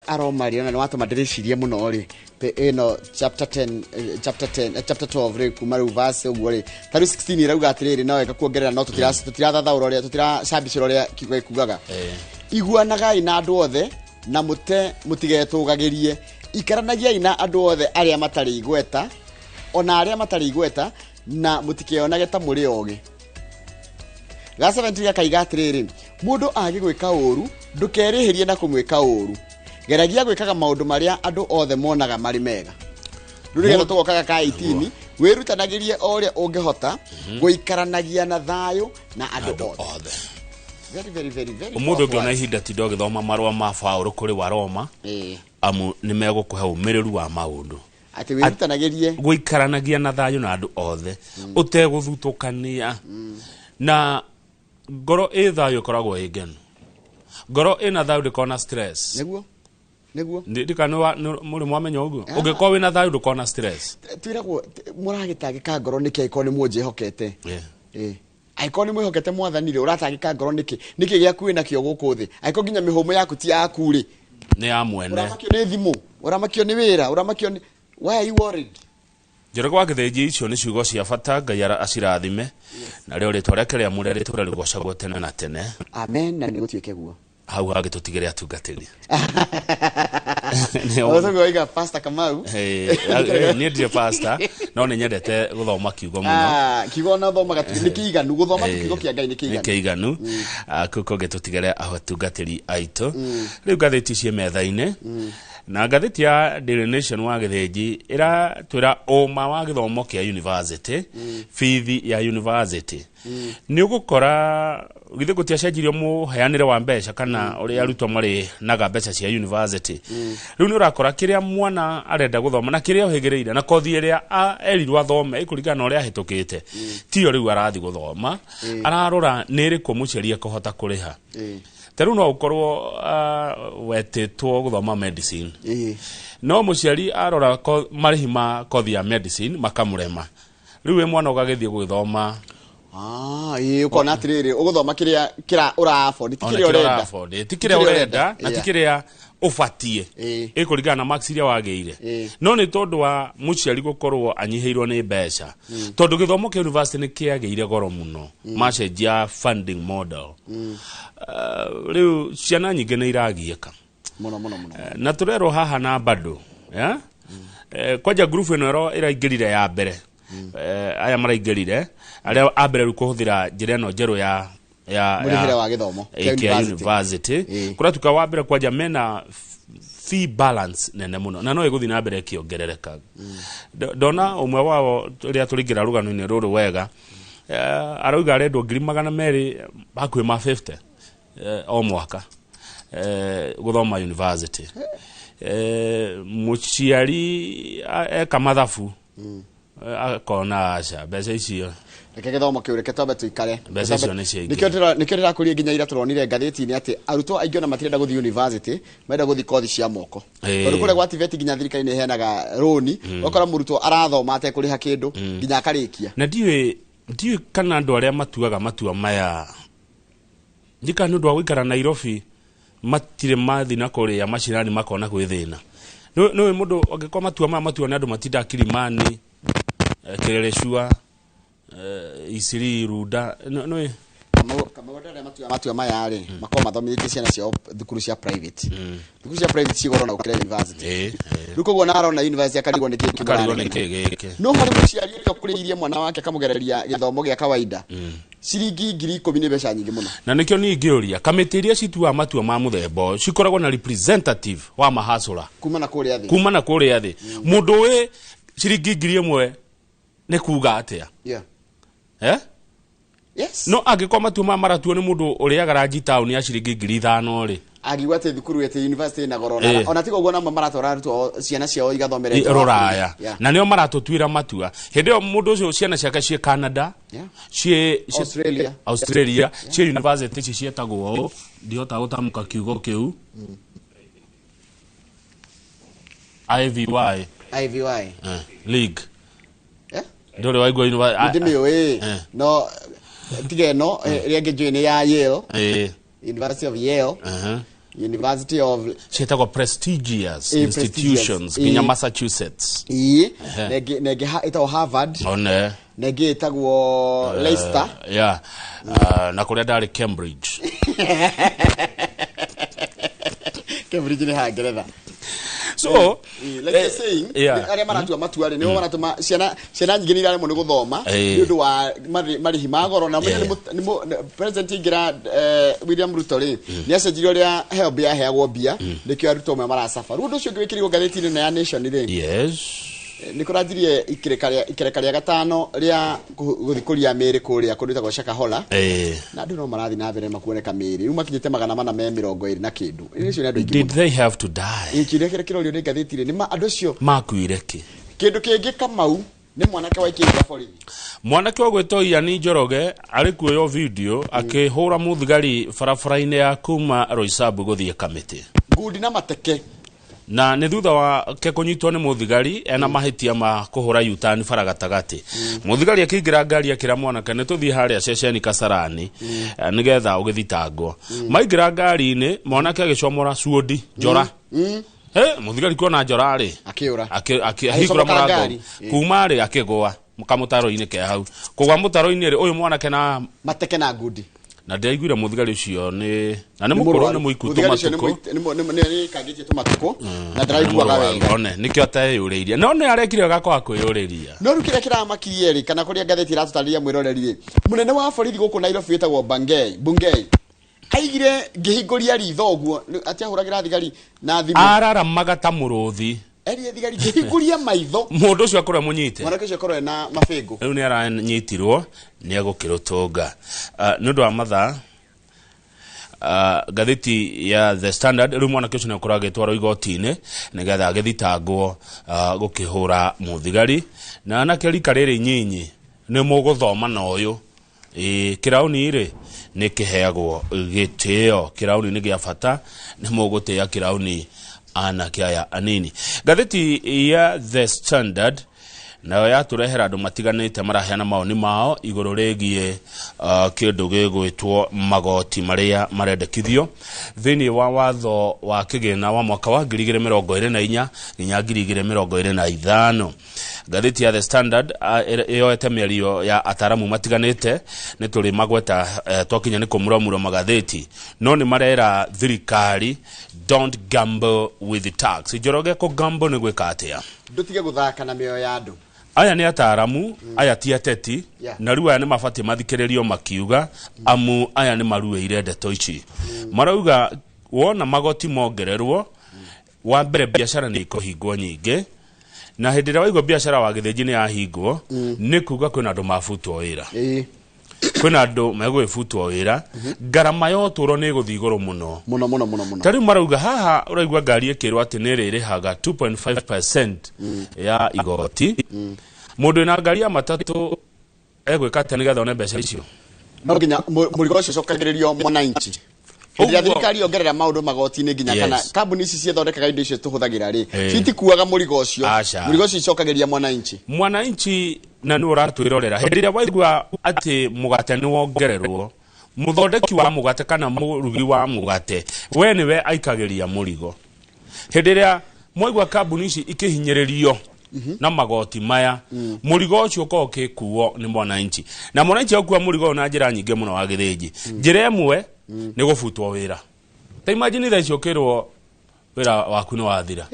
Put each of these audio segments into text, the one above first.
aromaria na watuma ndiricirie muno ri chapter 12 ri kuma ru verse uguo ri taru 16 irauga atiriri na wega kuongerera no tutirathathaura uria tutiracambicira uria kiugo kugaga iguanagai na andu othe na mutigetugagirie ikaranagiai na andu othe aria matari igweta ona aria matari igweta na mutikeonage ta muri ogi gasa ventiga kaiga atiriri mundu agigwika uru ndukerihirie na kumwika uru geragia gwikaga maundu maria andu othe monaga mari mega ruriga tugokaga ka 18 wirutanagirie oria ungihota guikaranagia na thayo na andu othe very umudu ngiona ihinda ti ndogithoma marwa ma Paulo kuri wa Roma amu nimegukuhe umiriru wa maundu ati wirutanagirie guikaranagia na thayo na andu othe uteguthutukania na ngoro thayo koragwo igenu ngoro ina thayo ndikona stress niguo ndikano muri mwamenya uguo ungikoo wina thayo ndukona stress twiragwo muragitagika ngoro niki iko ni muje hokete aiko ni mwihokete mwathanire uratagika ngoro niki giaku wina kio guku thi aiko ginya mihumo yaku ti yaku ri ni ya mwene uramakio ni thimu uramakio ni wira uramakio ni why are you worried jero kwa githenji icio ni ciugo cia bata Ngai acirathime na rio ritwa reke ria mure ritwa rigocagwo tene na tene amen na ni gutwike guo hau agitutigire atungatiri ozo goiga pastor Kamau ni ndire pastor no ni nyendete guthoma kiugo muno kiugo na thoma ni kiiganu guthoma kiugo kia Ngai ni kiiganu kuko gitutigire atungatiri aitu riu gatheti cie metha-ini na gatheti ya Daily Nation wa githenji ira twira oma wa githomo kia university fithi ya university ni ugukora githe gutiacenjirio muheanire wa mbeca kana uri arutwo mari naga mbeca cia university riu ni urakora kiria mwana arenda guthoma na kiria uhigireire na kothi iria erirwa thome ikurigana uria hitukite tio riu arathi guthoma ararora niri ku muciari kuhota kuriha teru no ukorwo wetitwo guthoma medicine no muciari arora marihi ma kothi ya medicine makamurema riu mwana ugagithie gwithoma ukona atiriri uguthoma kiria ura afford tikiria urenda na tikiria ufatie ikurigana na max iria wageire no ni tondu wa muciari gukorwo anyiheirwo ni mbeca tondu githomo kia university ni kiageire goro muno macenjia funding model riu ciana nyingi ni iragieka muno na turero haha na bado kwaja group ino iraingirire ya mbere aya maraingirire aria abere kuhuthira njira no njeru ya murihira wa githomo kia university kura tukawambira kwaja mena fee balance nene muno na no iguthi na mbere kiongerereka dona umwe wao ria turingira rugano-ini ruru wega arauga arendwo 200,000 hakwi ma 50 o mwaka guthoma university muciari eka mathafu akona aca mbeca icio reke githomo kiu reke tobe tuikare mbeca icio ni cia nikio ndirakuria nginya ira turonire ngatheti-ini ati arutwo aingĩ na matirenda guthi university menda guthi kothi cia moko tondu kure gwa TVET nginya thirikari-ini heanaga roni okora murutwo arathoma ate kuriha kindu nginya akarikia na ndiwe kana andu aria matuaga matua maya ndika ndu wa gwikara Nairobi matire mathi na kuria macirani makona gwithina no mundu angikoma matua na andu matinda Kilimani Kerereshua Isiri Ruda no kamagotera matua maya ri makoma mathomithitie ciana cia thukuru cia private cigoro na ukira university ruko gona arona university akarigwo niki no hari muciari uri kuriirie mwana wake akamugereria githomo gia kawaida ciringi 10,000 ni mbeca nyingi muno na nikio ni ngiuria kamiti iria citua matua ma muthembo cikoragwo na representative wa mahasura kuma na kuria thi mundu we ciringi 1,000 ne kuga atia yes no agikoma matua ma maratuo ni mundu uriaga rangi town ya ciringi 5,000 ri agigwa te thukuru ete university na gorona ona tigo gona maratora arutwo ciana ciao igathomere roraya na nio maratutwira matua hende mundu ucio ciana ciake cie Canada cie Australia cie university cie tagwo ndiota gutamuka kiugo kiu IVY league ndore waigwa university ndimi no tige no riange join ya Yale University of Yale University of cietagwo prestigious institutions kinya Massachusetts nege ita Harvard one nege itagwo Leicester na kuria ndari Cambridge Cambridge ni Ngeretha. So like you're saying are maratua matuare ni maratuma ciana nyingi ni rare muno guthoma ni undu wa marihi magoro na ni president ingira William Ruto ri ni acenjirio ria help ya heagwo bia nikio aruto me marasafa rundu ucio ngwikirigo gatheti-ini na ya Nation ri ni kurajirie ikerekaria gatano ria guthikuria meri kuria kunduta kwa Shakahola na ndu no marathi na mbere makuoneka meri ru makinyite 420 na kindu icio ni andu ingi did they have to die ikirekere kirorio ni gatheti-ini ni andu acio makuire ki kindu kingi Kamau ni mwanake wa ikinga borithi mwanake wa gwetwo Ian Njoroge ari kuoyo video akihura muthigari barabara-ini ya kuma Roysambu guthie Kamiti ngudi na mateke na ni thutha wa ke kunyitwo ni muthigari ena mahitia ma kuhura yutani faragatagati muthigari akigira ngari akira mwanake ne tuthie haria ceceni Kasarani nigetha ugithitangwo maigira ngari-ini mwanake agicomora suodi njora muthigari kuona njora ri akiura akihingura murango kuma ri akigwa mukamutaro-ini ke hau kugwa mutaro-ini ri uyu mwanake na mateke na ngudi na ndaiguire muthigari ucio ni na ni mukuru ni muikutu matuko ni kangije tumatuko na ndiraiguaga wega one nikio ateyuriria no ni arekire gakwa kwiyuriria no rukire kiramakirie ri kana kuria gatheti ratutariria mwiroreri munene wa borithi guku Nairobi wetagwo Bungei aigire ngihinguria ritho guo atia huragira thigari na thimu arara magata muruthi eri thigari ngihinguria maitho mundu ucio akora munyite mwanake ucio akora na mabengo riu ni aranyitirwo ni agukirutunga nundu wa matha gatheti ya The Standard riu mwanake ucio ni akora gitwaro igoti-ini nigetha agithitangwo gukihura muthigari na anake rika riri nyinyi ni muguthoma na uyu kirauni ri ni kiheagwo gitio kirauni ni gia bata ni mugutia kirauni anake aya anini gatheti ya The Standard nayo yaturehera andu matiganite maraheana maoni mao iguru rigie kindu gigwitwo magoti maria marendekithio thini wa watho wa kigina wa mwaka wa 2024 nginya 2025 gatheti ya The Standard yoete mĩario ya ataramu matiganite ni turi magweta twakinya ni kumuramura magatheti no ni marera thirikari don't gamble with the tax Njoroge ko gamble ni gwika atia ndutige guthaka na mioyo ya andu aya ni ataramu aya ti ateti na riu aya ni mabati mathikiririo makiuga amu aya ni marueire ndeto ici marauga wona magoti mongererwo wa mbere biashara ni ikuhingwo nyingi na hindi ria waigwo biashara wa githinji ni yahingwo ni kuga kwina andu mafutwo wira kwina andu megwifutwo wira garama yo turo ni guthi iguru muno tari marauga haha uraigwa ngari ikirwo ati ni ririhaga 2.5% ya igoti mundu na ngari ya matatu egwika ati nigetha one mbeca icio no nginya murigo ucio cokagiririo mwananchi Hĩndĩ thirikari ongerera maundu magoti-ini nginya kana kambuni ici ciethondekaga indo icio tuhuthagira ri citikuaga murigo ucio icokagiria mwananchi na no ratwirorera hĩndĩ ĩrĩa waigua ati mugate ni wongererwo muthondeki wa mugate kana murugi wa mugate we niwe aikagiria murigo hĩndĩ ĩrĩa mwaigua kambuni ici ikihinyĩrĩrio na magoti maya murigo ucio ko kikuo ni mwananchi na mwananchi akua murigo na njira nyingi muno wa githinji njira emwe ni gufutwo wira ta imagine tha ciokirwo wira waku ni wathira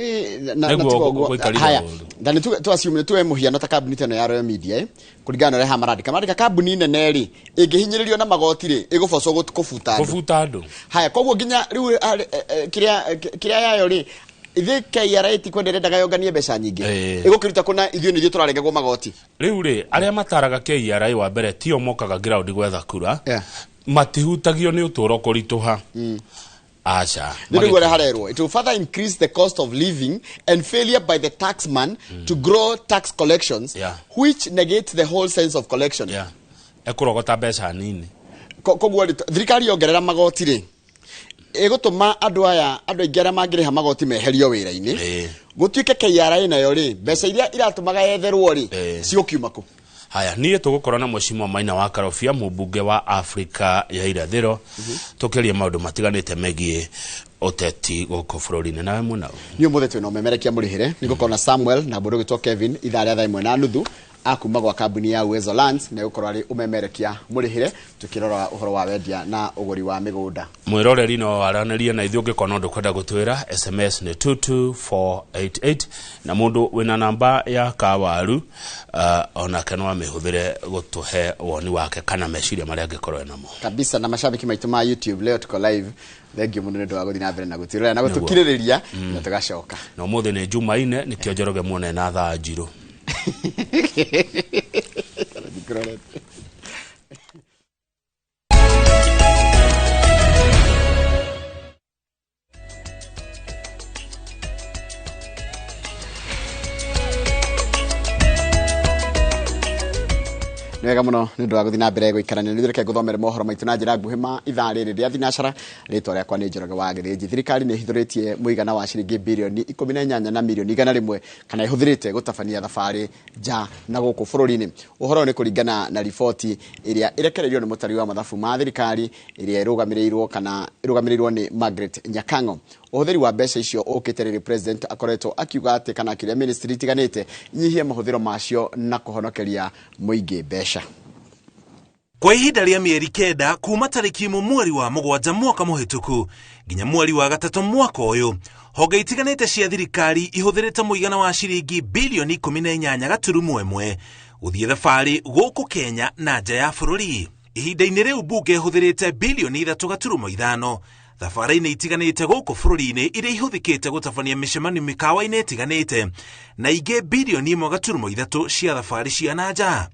haya ndani tu assume tu muhiano ta kambuni teno ya Royal Media kuringana na marandika kambuni nene ri ingihinyiririo na magoti ri igufocwo kufuta andu haya koguo nginya riu kiria yayo ri ithe KRA ti kwenderedaga yonganie mbeca nyingi igukiruta kuna ithio ni turarengagwo magoti riu ri aria mataraga KRA wa mbere tio mokaga ground gwetha kura matihutagio ni uturo kurituha acha ndigwera harerwo it will further increase the cost of living and failure by the taxman to grow tax collections which negates the whole sense of collection ekurogota mbeca nini koguo thirikari yongerera magoti ri egutuma andu aingi aria mangiriha magoti meherio wira-ini gutuike KRA nayo ri mbeca iria iratumaga yetherwo ri ciokiumako haya niye tugukora na Mheshimiwa Maina wa Karofia mubunge wa Afrika ya Irathiro tukiria maundu matiganite megie oteti goko bururi-ini nawe muna ni umuthetu no memerekia murihire ni gukona Samuel na mundu gitwa Kevin ithaa rĩa 1:30 akuma gwa kambuni ya Uwezo Lands na gukorwo ari umemerekia murihire tukirora uhoro wa wendia na uguri wa migunda mwiroreri no aranaria na ithu ngikona ndu kwenda gutwira SMS ni 22488 na mundu wina namba ya kawaru ona kana amehudhire gutuhe woni wake kana meciria maria ngikorwo namo kabisa na mashabiki maitu ma YouTube leo tuko live thengio mundu ni ndwa guthii na mbere na gutirira na gutukiririria na tugacoka no muthe ni Jumaine ni kionjoroge muone na thaa njiru Nega muno ni ndo guthina mbere guikarania ni reke guthomere mohoro maitu na njira nguhi ma ithaa riri ria thinacara ritwa ria kwa ni Njoroge wa Githĩnji thirikari ni hithuritie muigana wa ciringi bilioni 18 na milioni 100 kana ihũthĩrĩte gũtabania thabarĩ nja na gũkũ bũrũri-inĩ ũhoro ni kũringana na riboti iria irekereirio ni mũtari wa mathabu ma thirikari iria irũgamĩrĩirwo ni Margaret Nyakango ũhũthĩri wa mbeca icio ũkĩte president akoretwo akiuga atĩ kana kĩrĩa ministry tiganĩte nyihie mahũthĩro macio na kũhonokeria mũingĩ mbeca Kwa ihinda rĩa mĩeri 9 kuma tarĩki 1 mweri wa 7 mwaka mũhĩtũku nginya mweri wa 3 mwaka ũyũ honge itiganĩte cia thirikari ihũthĩrĩte mũigana wa ciringi bilioni 18.1 gũthiĩ thabarĩ gũkũ Kenya na nja ya bũrũri. Ihinda-inĩ rĩu bunge ihũthĩrĩte bilioni 3.5 thabarĩ-inĩ itiganĩte gũkũ bũrũri-inĩ iria ihũthĩkĩte gũtabania mĩcemanio mĩkawa-inĩ itiganĩte na ingĩ bilioni 1.3 cia thabarĩ cia nanja.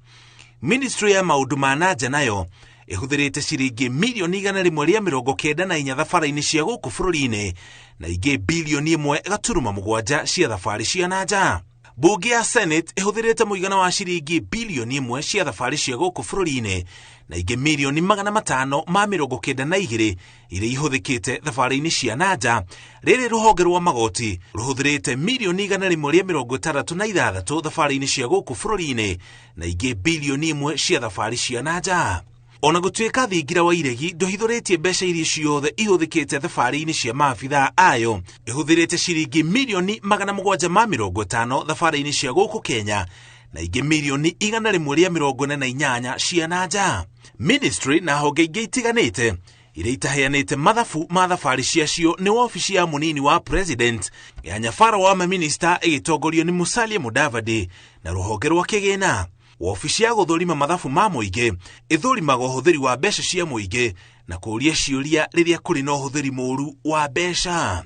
Ministry ya maundu ma nanja nayo ihũthĩrĩte ciringi milioni 194 thabarĩ-inĩ cia gũkũ bũrũri-inĩ na ingĩ bilioni 1.7 cia thabarĩ cia nanja. Bunge ya Senate ihũthĩrĩte mũigana wa ciringi bilioni 1 cia thabarĩ cia gũkũ bũrũri-inĩ na ingĩ milioni 592 iria ihũthĩkĩte thabarĩ-inĩ cia nanja. Rĩrĩ rũhonge rwa magoti rũhũthĩrĩte milioni 166 thabarĩ-inĩ cia gũkũ bũrũri-inĩ na ingĩ bilioni 1 cia thabarĩ cia nanja. Ona gũtuĩka thingira wa iregi ndohithũrĩtie mbeca iria ciothe ihũthĩkĩte thabarĩ-inĩ cia maabithaa ayo ihũthĩrĩte ciringi milioni 750 thabarĩ-inĩ cia gũkũ Kenya na ingĩ milioni 148 cia nanja. Ministry na honge ingĩ itiganĩte iria itaheanĩte mathabu ma thabarĩ ciacio nĩ wabici ya mũnini wa president ya nyabara wa maminista ĩgĩtongorio nĩ Musalia Mudavadi na rũhonge rwa kĩgĩna. Wabici ya gũthũrima mathabu ma mũingĩ ĩthũrimaga ũhũthĩri wa mbeca cia mũingĩ na kũũria ciũria rĩrĩa kũrĩ na ũhũthĩri mũũru wa mbeca.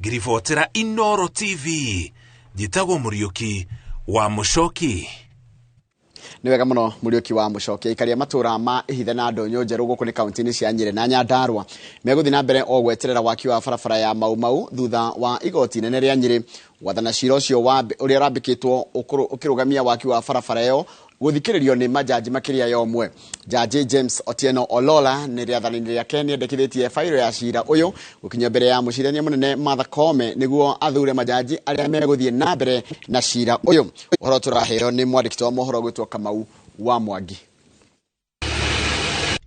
Ngiribotera Inooro TV njĩtagwo Mũriũki wa Mũcoki. Ni wega muno Mũriũki wa Mũcoki ikaria matura ma ihithe na ndonyo njerũ gũkũ nĩ kaunti-inĩ cia Nyĩrĩ na Nyandarua megũthiĩ na mbere o gweterera waki wa barabara ya Mau thutha wa igoti nene rĩa Nyĩrĩ wathana cira ũcio ũrĩa ũrambĩkĩtwo ũkĩrũgamia waki wa barabara ĩyo gũthikĩrĩrio nĩ majaji makĩria ya ũmwe. Jaji James Otieno Olola nĩ rĩathani rĩake nĩendekithĩtie fairo ya cira ũyũ gũkinya mbere ya mũcirania mũnene Martha Koome nĩguo athure majaji arĩa megũthiĩ na mbere na cira ũyũ. Ũhoro tũraheo nĩ mwandĩki wa mohoro gwĩtwo Kamau wa Mwangi.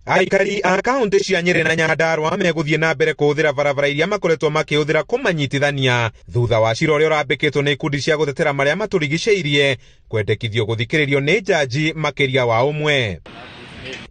Aikari a kaunti cia Nyĩrĩ na Nyandarua megũthiĩ na mbere kũhũthĩra barabara iria makoretwo makĩhũthĩra kũmanyitithania thutha wa cira ũrĩa ũrambĩkĩtwo nĩ ikundi cia gũtetera marĩa matũrigicĩirie kwendekithio gũthikĩrĩrio nĩ jaji makĩria wa ũmwe.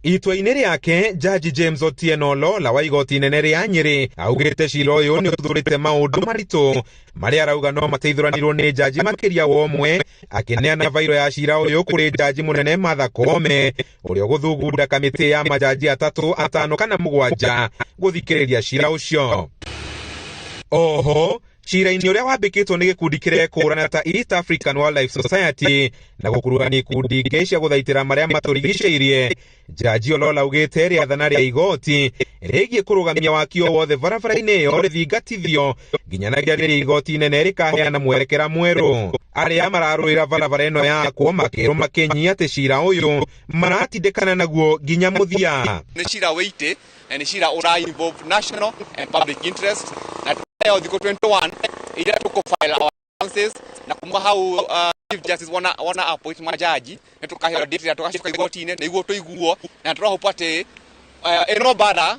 Itua-inĩ rĩake Jaji James Otieno Olola wa igoti inene rĩa Nyĩrĩ augĩte cira ũyũ nĩ ũthuthurĩte maũndũ maritũ marĩa arauga no mateithũranirwo nĩ jaji makĩria wa ũmwe, akĩneana vairo ya cira ũyũ kũrĩ jaji mũnene Martha Koome ũrĩa gũthugunda kamĩtĩ ya majaji 3, 5 kana 7 gũthikĩrĩria cira ũcio. Oho cira-inĩ ũrĩa wambĩkĩtwo nĩ gĩkundi kĩrekũrana ta East African Wildlife Society na gũkuruhania ikundi ingĩ cia gũthaitĩra marĩa matũrigicĩirie, Jaji Olola augĩte rĩathana rĩa igoti rĩgiĩ kũrũgamia waki o wothe barabara-inĩ ĩyo rĩthingatithio nginyanagia rĩrĩa igoti inene rĩkaheana mwerekera mwerũ. Arĩa mararũĩra barabara ĩno yakwo makĩrwo makenyia atĩ cira ũyũ maratindĩkana naguo nginya mũthia. Nĩ cira wĩite na nĩ cira ũra-involve national and public interest na leo thikũ 21 iria tũkũfile our answers na kuma hau Chief Justice wana appoint majaji na tukaheo date ya tukashuka igoti-inĩ nĩguo tũiguo na tũrahopa atĩ ĩno bara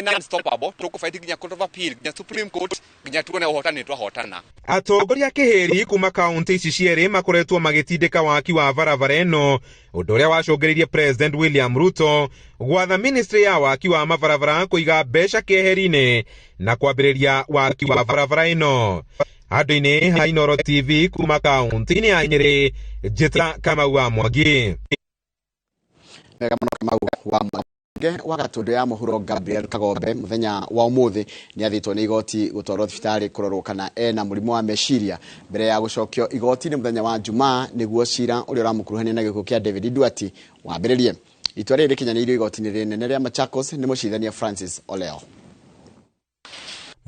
non-stoppable tukufight ginya court of appeal ginya Supreme Court ginya tuone uhotani twahotana. Atongoria kiheri kuma kaunti ici cierĩ makoretwo magĩtindĩka waki wa barabara ĩno, ũndũ ũrĩa wacũngĩrĩirie President William Ruto gwatha ministry ya waki wa mabarabara kũiga mbeca keheri-inĩ na kwambĩrĩria waki wa barabara ĩno. Handũ-inĩ ha Inooro TV kuma kaunti-inĩ ya Nyeri, Njĩta Kamau wa Mwangi. Wa Gatundu ya mũhuro Gabriel Kagombe muthenya wa umuthi ni athitwo ni igoti gutwarwo thibitari kurorwo kana ena mũrimũ wa meciria mbere ya gucokio igoti ni muthenya wa Jumaa niguo cira uri uramukuruhania na gikuũ kia David Duati wambĩrĩrie. Itua rĩrĩ rĩkinyanĩirio igoti-inĩ rĩnene rĩa Machakos ni mũcirithania Francis Oleo.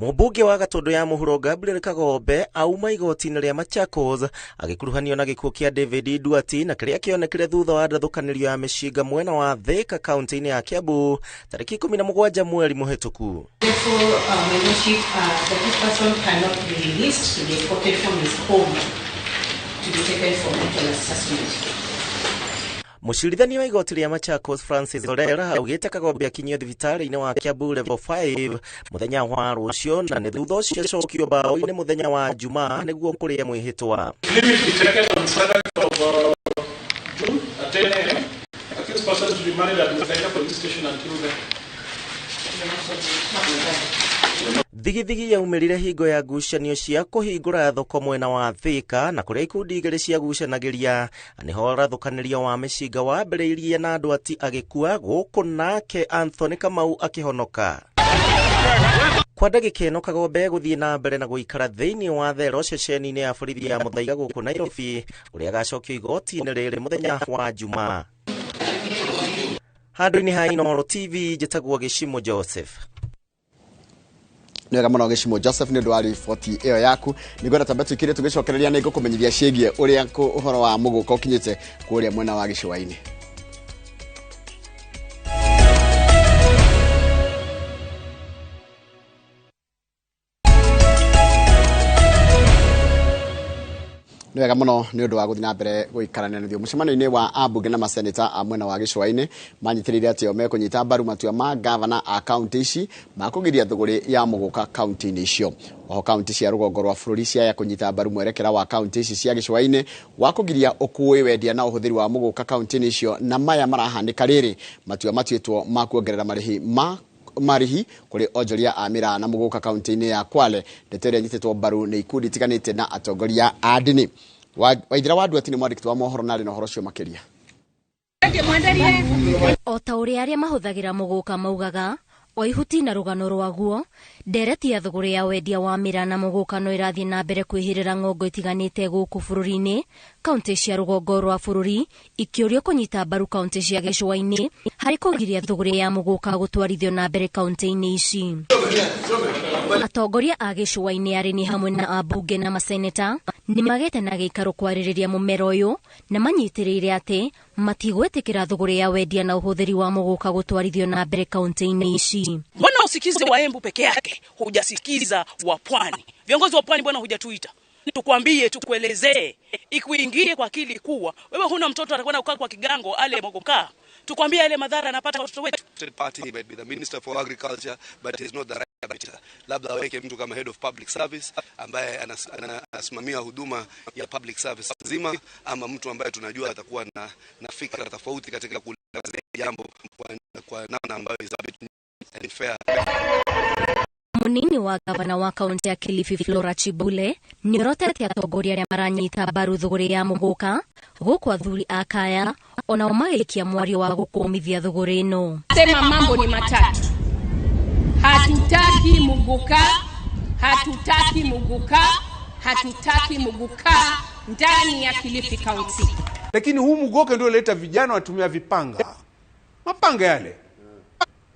Mũmbunge wa Gatundu ya mũhuro Gabriel Kagombe auma igoti-inĩ rĩa Machakos agĩkuruhanio na gĩkuũ kĩa David Duati na kĩrĩa kĩonekire thutha wa ndathũkanĩrio ya mĩcinga mwena wa Thika kaunti-inĩ ya Kiambu tarĩki 17 mweri mũhĩtũku. Therefore, membership that this person cannot be released to be deported from his home to be taken for mental assessment. Mũcirithania wa igoti rĩa Machakos Francis Olera augĩte Kagombe akinyio thibitari-inĩ wa Kiambu level 5 muthenya wa rũciũ na nĩ thutha ũcio acokio bao-inĩ muthenya wa Jumaa nĩguo kũrĩa mwĩhĩtwa. Thigithigi yaumĩrire hingo ya ngucanio cia kũhingũra thoko mwena wa Thika na kũrĩa ikundi igĩrĩ cia gucanagĩria nĩho rathũkanĩrio wa mĩcinga wambĩrĩirie na Duati agĩkua gũkũ nake Anthony Kamau akĩhonoka. Kwa ndagĩka ĩno Kagombe gũthiĩ na mbere na gũikara thĩinĩ wa thero ceceni-inĩ ya borithi ya Mũthaiga gũkũ Nairobi ũrĩa agacokio igoti-inĩ rĩrĩ muthenya wa Jumaa. Handũ-inĩ ha Inooro TV njĩtagwo Gĩcimo Joseph. Nĩwega mũno Gĩcimo Joseph nĩ ũndũ wa riboti ĩyo yaku. Nĩngwenda tambe twĩkĩre tũgĩcokereria nĩ ngũkũmenyithia ciĩgiĩ ũrĩa ũhoro wa mũgũka ũkinyĩte kũrĩa mwena wa gĩcũa-inĩ. Nĩwega mũno nĩ ũndũ wa gũthiĩ na mbere gũikarania nathio mũcemanio-inĩ wa ambunge na maseneta a mwena wa gĩcũa-inĩ manyitĩrĩire atĩ o mekũnyita mbaru matua ma gavana a kaunti ici ma kũgiria thũgũrĩ ya mũgũka kaunti-inĩ icio. Oho kaunti cia rũgongo rwa bũrũri ciaya kũnyita mbaru mwerekera wa kaunti ici cia gĩcũa-inĩ wa kũgiria ũkũĩ wendia na ũhũthĩri wa mũgũka kaunti-inĩ icio, na maya marahanĩka rĩrĩ matua matuĩtwo ma kuongerera marihi kuri onjoria a mĩraa na mũgũka kaunti-inĩ ya Kwale. Ndeto ĩrĩa nyitĩtwo mbaru nĩ ikundi itiganĩte na atongoria a ndini. Waithira wa Duati nĩ mwandĩki wa mohoro na arĩ na ũhoro ũcio makĩria. O ta ũrĩa arĩa mahũthagĩra mũgũka maugaga, o ihuti na rũgano rwaguo, ndereti ya thũgũrĩ ya wendia wa mĩraa na mũgũka no ĩrathiĩ na mbere kwĩhĩrĩra ng'ongo itiganĩte gũkũ bũrũri-inĩ. Kaunti cia rũgongo rwa bũrũri ikĩũrio kũnyita mbaru kaunti cia gĩcũa-inĩ harĩ kũgiria thũgũrĩ ya mũgũka gũtwarithio na mbere kaunti-inĩ ici. Atongoria a gĩcũa-inĩ arĩ ni hamwe na ambunge na maseneta nĩ magĩte na gĩikaro kwarĩrĩria mũmera ũyũ na manyitĩrĩire atĩ matigwĩtĩkĩra thũgũrĩ ya wendia na ũhũthĩri wa mũgũka gũtwarithio na mbere kaunti-inĩ ici. Mbona usikize wa Embu peke yake, hujasikiza wa Pwani? Viongozi wa Pwani mbona hujatuita? Tukwambie, tukuelezee, ikuingie kwa akili kuwa wewe huna mtoto atakwenda kukaa kwa kigango ale mogoka. Tukwambie ile madhara anapata watoto wetu. Third party might be the Minister for Agriculture, but he's not the right arbiter. Labda weke mtu kama head of public service ambaye anasimamia huduma ya public service nzima, ama mtu ambaye tunajua atakuwa na fikra tofauti katika kuleta jambo kwa namna ambayo is a bit fair. Munini wa gavana wa kaunti ya Kilifi Flora Chibule nĩ orotete atongoria arĩa maranyita mbaru thũgũrĩ ya mũgũka gũkũ athuri a kaya onao magĩikia mwario wa gũkũmithia thũgũrĩ ĩno. Sema mambo ni matatu. Hatutaki mũgũka, hatutaki mũgũka, hatutaki mũgũka ndani ya Kilifi County. Lakini huu mgoka ndio leta vijana watumia vipanga. Mapanga yale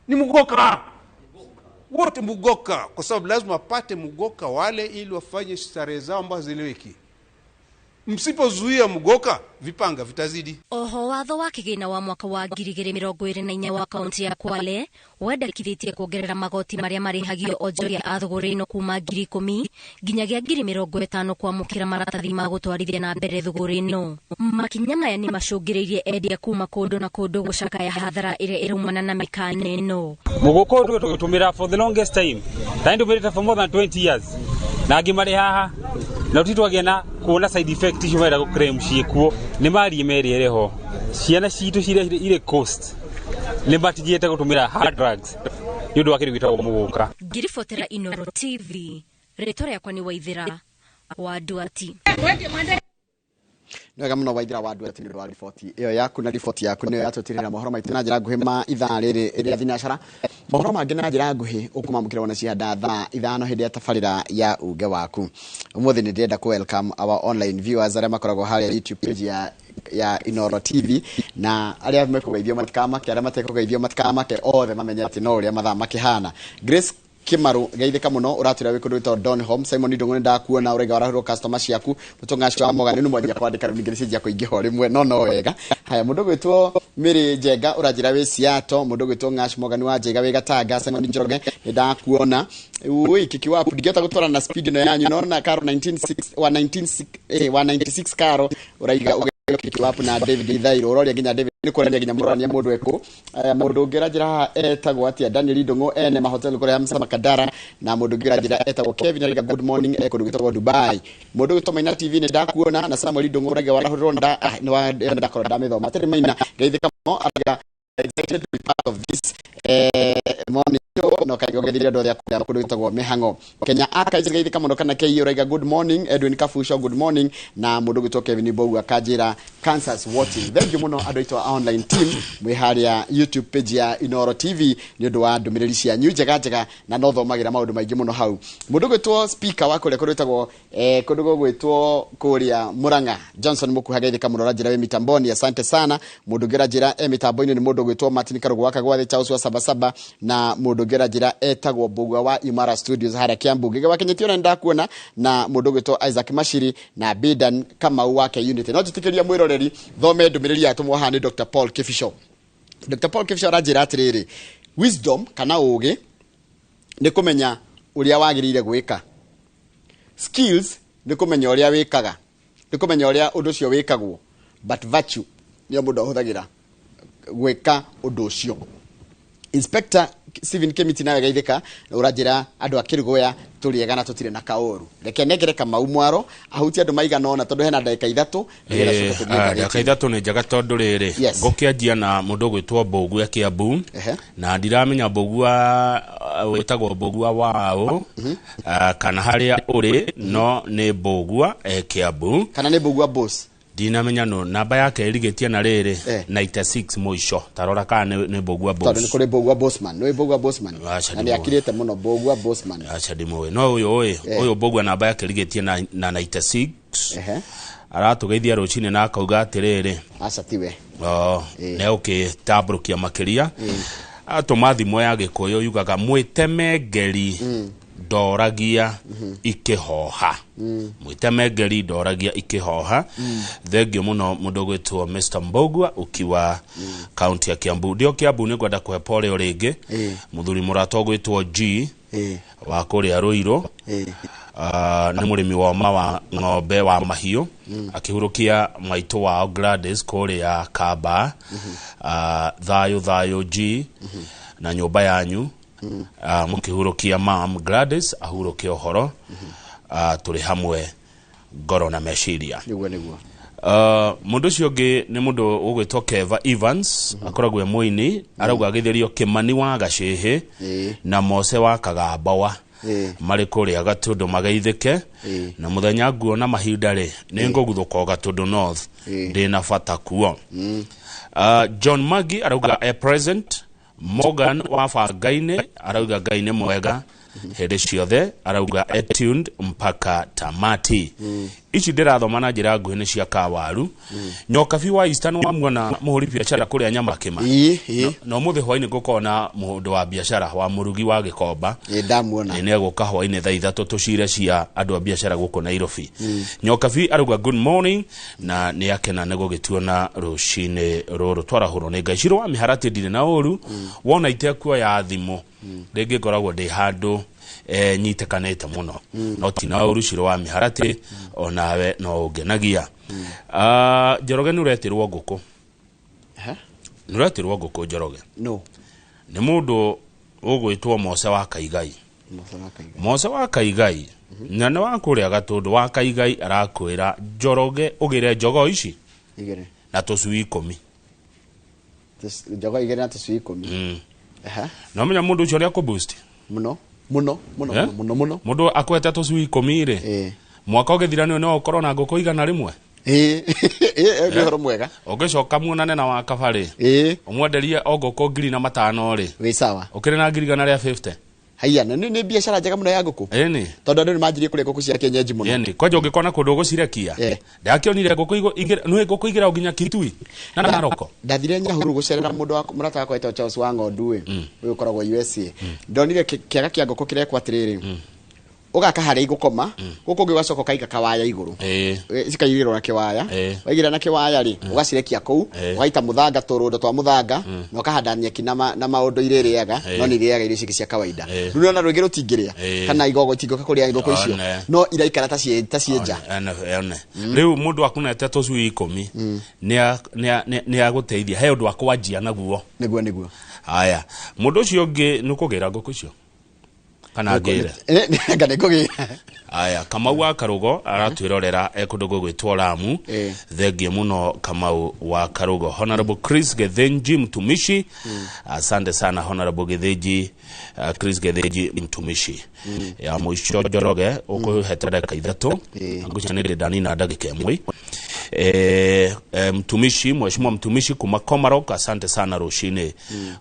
ni mgoka. Wote mgoka, kwa sababu lazima apate mgoka wale ili wafanye starehe zao ambazo zileweki. Msipozuia Mugoka, vipanga vitazidi. Oho watho wa kigina wa mwaka wa 2024 wa kaunti ya Kwale wendekithitie kuongerera magoti maria marihagio onjoria a thogorino kuma 10,000 nginyagia 50,000 kwamukira maratathi ma gutwarithia na mbere thogorino. Makinya maya ni macungiriirie endia kuma kundu na kundu gucakaya hathara iria irumana na mikana ino. Muguko ndu tugitumira for the longest time. Taindumirite for more than 20 years. Na ngimari haha na utitwagia na kuona side effect icio mera gukrem ciekuo ni mari meri ho ciana citu cire ire cost ni batijete gutumira hard drugs yudo wakiri gwitagwo Muguka. Ngiribotera Inoro TV rĩtwa rĩakwa nĩ Waithĩra wa Nduati. Nĩwega mũno Waithĩra wa Nduati nĩ wa riboti ĩyo yaku, na riboti yaku nĩyo yatũtirĩra mohoro maitũ na njĩra nguhĩ ma ithaa rĩrĩ rĩa thinacara. Mohoro mangĩ na njĩra nguhĩ ũkũmamũkĩra wona cianda thaa ithano hĩndĩ ya tabarĩra ya uge waku. Ũmũthĩ nĩ ndĩrenda ku welcome our online viewers arĩa makoragwo harĩa YouTube page ya Inoro TV, na arĩa mekũgeithio matikamake, arĩa matekũgeithio matikamake, othe mamenye atĩ no ũrĩa mathaa makĩhana. Grace Kimaru geithĩka mũno ũratwĩra wĩkũndũ wĩtwo Don Home. Simon Ndongo ndakuona ũrega warahũrwo customer ciaku mũtongaci wa Morgan nĩ mwanya kwandĩka rũmingĩrĩ cia kũingĩho rĩmwe no wega. Haya mũndũ gwĩtwo Mary Njenga ũranjĩra wĩ Siato, mũndũ gwĩtwo Ngash Morgan wa Njega wĩ Gatanga. Simon Njoroge ndakuona ui kiki wapu ndigeta gũtwara na speed no yanyu no na karo 96 karo ũraiga kiki wapu na David Ithairo ũroria nginya David nĩ kũrania nginya mũrania mũndũ eko mũndũ ũngĩranjĩra etagwo atia Daniel Ndongo ene mahotel kũrĩa Musa Makadara, na mũndũ ũngĩranjĩra etagwo Kevin aliga good morning kũndũ gwĩtagwo Dubai. Mũndũ gwĩtwo Maina TV nĩ ndakuona, na Samuel Ndongo ũraiga warahũrwo nĩ wa ndakora ndamĩthoma tĩrĩ Maina geithĩka mũno aliga excited to be part of this morning no kaigogethire ndo ya kũndũ gwĩtagwo Mĩhang'o. Kenya Archives geithĩka mũno kana KE ũraiga good morning. Edwin Kafusho good morning, na mũndũ gwĩtwo Kevin Bogu akanjĩra Kansas watching. Thank you mũno andũ aitũ online team mwĩ harĩa YouTube page ya Inoro TV nĩ ũndũ wa ndũmĩrĩri cianyu njega na no thomagĩra maũndũ maingĩ mũno hau. Mũndũ gwĩtwo speaker wa kũrĩa gwĩtagwo kũndũ gwĩtwo kũrĩa Murang'a Johnson Mũkuha geithĩka mũno ranjĩra wĩ mitamboni, asante sana. Mũndũ ngĩranjĩra mitambo-inĩ nĩ mũndũ gwĩtwo Martin Karugu waka gwa Charles wa Sabasaba, na mũndũ ngĩranjĩra etagwo Mbugua wa Imara Studios harĩa Kiambu gĩgwakinyĩtio na ndakuona, na mũndũ gwĩtwo Isaac Mashiri na Bidan Kamau wake Unity. No njĩtĩkĩria mwĩroreri thome ndũmĩrĩri yatumwo haha nĩ Dr. Paul Kifisho. Dr. Paul Kifisho aranjĩra atĩrĩrĩ, wisdom kana ũgĩ nĩ kũmenya ũrĩa wagĩrĩire gwĩka, skills nĩ kũmenya ũrĩa wĩkaga, nĩ kũmenya ũrĩa ũndũ ũcio wĩkagwo, but virtue nĩ mũndũ ahũthagĩra gwĩka ũndũ ũcio. Inspector Steven Kemiti nawe geithĩka ũranjĩra andũ akĩrũgoya tũrĩega na tũtirĩ na kaũru. Reke negere Kamau Mwaro ahutia andũ maigana ona tondũ hena ndagĩka ithatũ ndagĩka ithatũ nĩ njega tondũ rĩrĩ ngũkĩanjia na mũndũ gwĩtwo Mbũgua Kiambu, na ndiramenya Mbũgua wĩtagwo Mbũgua wao kana harĩa ũrĩ no nĩ Mbũgua Kiambu kana nĩ Mbũgua boss dinamenya no namba yake irigetia na rere 96 moisho tarora kana nĩ Mbũgua boss tondũ nĩ kũrĩ Mbũgua bossman nĩ Mbũgua bossman na nĩ akirĩte mũno Mbũgua bossman acha ndimwe no ũyũ Mbũgua namba yake irigetia na 96 aratugeithia rũcinĩ na akauga atĩrĩrĩ acha tiwe ne ũkĩtabũrũkia makĩria atũma thimo ya Gĩkũyũ yugaga mwĩtemengeri ndoragia ikĩhoha mwĩtemengeri ndoragia ikĩhoha. Thengio mũno mũndũ gwĩtwo Mr. Mbũgua ukiwa county ya Kiambu. Ndio Kiambu nĩ ngwenda kũhe pole o rĩngĩ mũthuri mũrata gwĩtwo G wa kũrĩa Rũirũ nĩ mũrĩmi wa ng'ombe wa mahiũ akĩhurũkia maitũ wao Gladys kũrĩa Kamba. Thayũ G na nyũmba yanyu mũkĩhurũkia mam Gladys ahurũkia ũhoro tũrĩ hamwe ngoro na meciria. Mũndũ ũcio ũngĩ nĩ mũndũ ũgwĩtwo Keva Evans akoragwo e Mũini arauga agĩtherio Kĩmani wa Gacĩhĩ na Mose wa Kagambawa marĩ kũrĩa Gatũndũ mageithĩke na mũthenya nguona mahinda rĩ nĩ ngũguthũka Gatũndũ North ndĩna bata kuo. John Magi arauga a present. Morgan wa Bangaine arauga Ngai mwega hĩndĩ ciothe arauga attuned mpaka tamati. ici ndirathoma na njira nguhi ni cia kawaru nyokabi wa Eastern wa muona muhuri biashara kuria Nyamakima no muthi hwaini gukona mundu wa biashara wa murugi wa Gikomba ndamuona ni aguka hwaini thaa 3 tucire cia andu a biashara guku Nairobi nyokabi aruga good morning na ni akena nego gituona rucine ruru twarahuro ni ngaiciro wa miharati ndire na uru wona itekwa ya thimu rege goragwo ndi handu nyitekanete muno no tina uruciro wa miharati onawe no ugenagia Njoroge nuretirwo nguku nuretirwo nguku Njoroge no ni mundu ugwitwo Mose wa Kaigai Mose wa Kaigai na ne wa kuria gatundu wa Kaigai arakwira Njoroge ugire njogo ici igere na tucui 10 njogo igere na tucui 10 no menya mundu ucio ria ku boost muno mundu akwete tucui 10 ri mwaka ugithira no ukorwo na nguku igana rimwe ngihoro mwega ugicoka muonane na wakabari umwenderie nguku 5,000 ri wi sawa ukire na 150 haya ni biashara njega muno ya nguku ni tondu andu ni manjirie kuria nguku cia kienyeji muno ni kwaje ungikona kundu gucirekia ndakionire nguku no nguku igira nginya Kitui na Naroko ndathire Nyahuru gucerera mundu wa murata wakwa etwa Charles wa Ng'ondu uyu koragwo USA ndonire kiaga kia nguku kirekwa atiriri ugaka haria igukoma guku gigacoka kaiga kawaya iguru cikaigirwo na kiwaya waigira na kiwaya ri ugacirekia kuu ugaita muthanga turundo twa muthanga na ukahanda nyeki na maundu iririaga no ni iriaga iri cia kawaida runo na rwigiro tingiria kana igogo tingoka kuria nguku icio no iraikara ta cienja riu mundu akunete tucui 10 ni aguteithia he undu akwanjia naguo niguo haya mundu ucio ungi nukugira nguku icio kana ngire ngane kugira aya Kamau wa Karugo aratwirorera ekundu gwitwo Lamu thengie muno Kamau wa Karugo Honorable Chris Gethenji Mtumishi asante sana Honorable Gethenji Chris Gethenji Mtumishi ya mwisho Njoroge ukuhete dakika 3 ngucanire Dani na dakika 1 Mtumishi mheshimiwa Mtumishi kuma Komarok asante sana rucine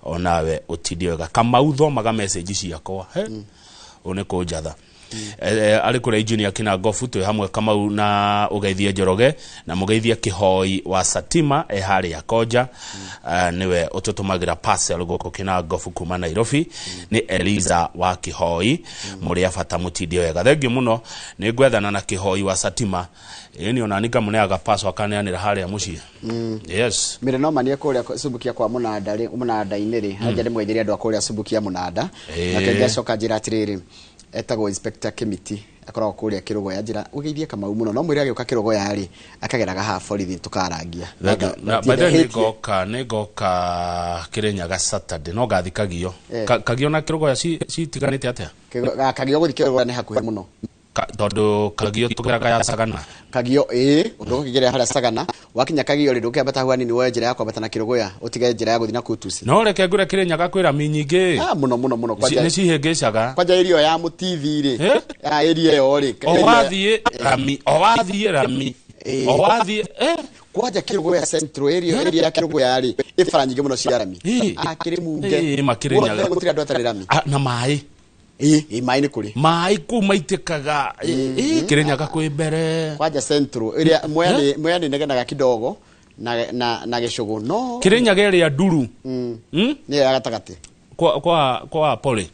onawe utidiwega Kamau thomaga message ciakwa one ko jatha ari kura engineer kina Gofu twe hamwe Kamau na ugeithia Njoroge na mugeithia Kihoi wa Satima hari ya Koja niwe ututumagira parcel goko kina Gofu kuma Nairobi ni Eliza wa Kihoi muri afata mutidio wega thengi muno ni gwethana na Kihoi wa Satima ni onanika muneaga paso akaneanira hari ya mucie yes mire no manie kuria subukia kwa munada iniri haja ndimweithiria andu akuria subukia munada na kengia coka njira atiriri etagwo inspector Kimiti akoragwo kuria Kirugo ya njira ugeithie Kamau muno no mwire agioka Kirugo yari akageraga ha borithi tukarangia ni goka Kirinyaga Saturday no gathikagio kagio na Kirugo ya citiganite atia kagio guthi Kirugo ni hakuhe muno tondu kagio tugeraga ya Sagana kagio undu kigere haria Sagana wakinya kagio rindu kiambata hwani ni we njira yakwa batana Kirugo ya utige njira ya guthi na Kutusi no reke ngure Kirinyaga kwira minyingi muno kwaja ni cihengecaga kwaja irio ya mutithi ri area yo ri owathie rami kwaja Kirugo ya Central area ya Kirugo ya ri ifaranyige muno cia rami akiri munge Makirinyaga gutira andu atari rami na mai mai ni kuri mai kumaitikaga Kirinyaga kwi mbere kwaja Central area moya ni negenaga kidogo na Gicugu no Kirinyaga area nduru ni agatagati kwa pole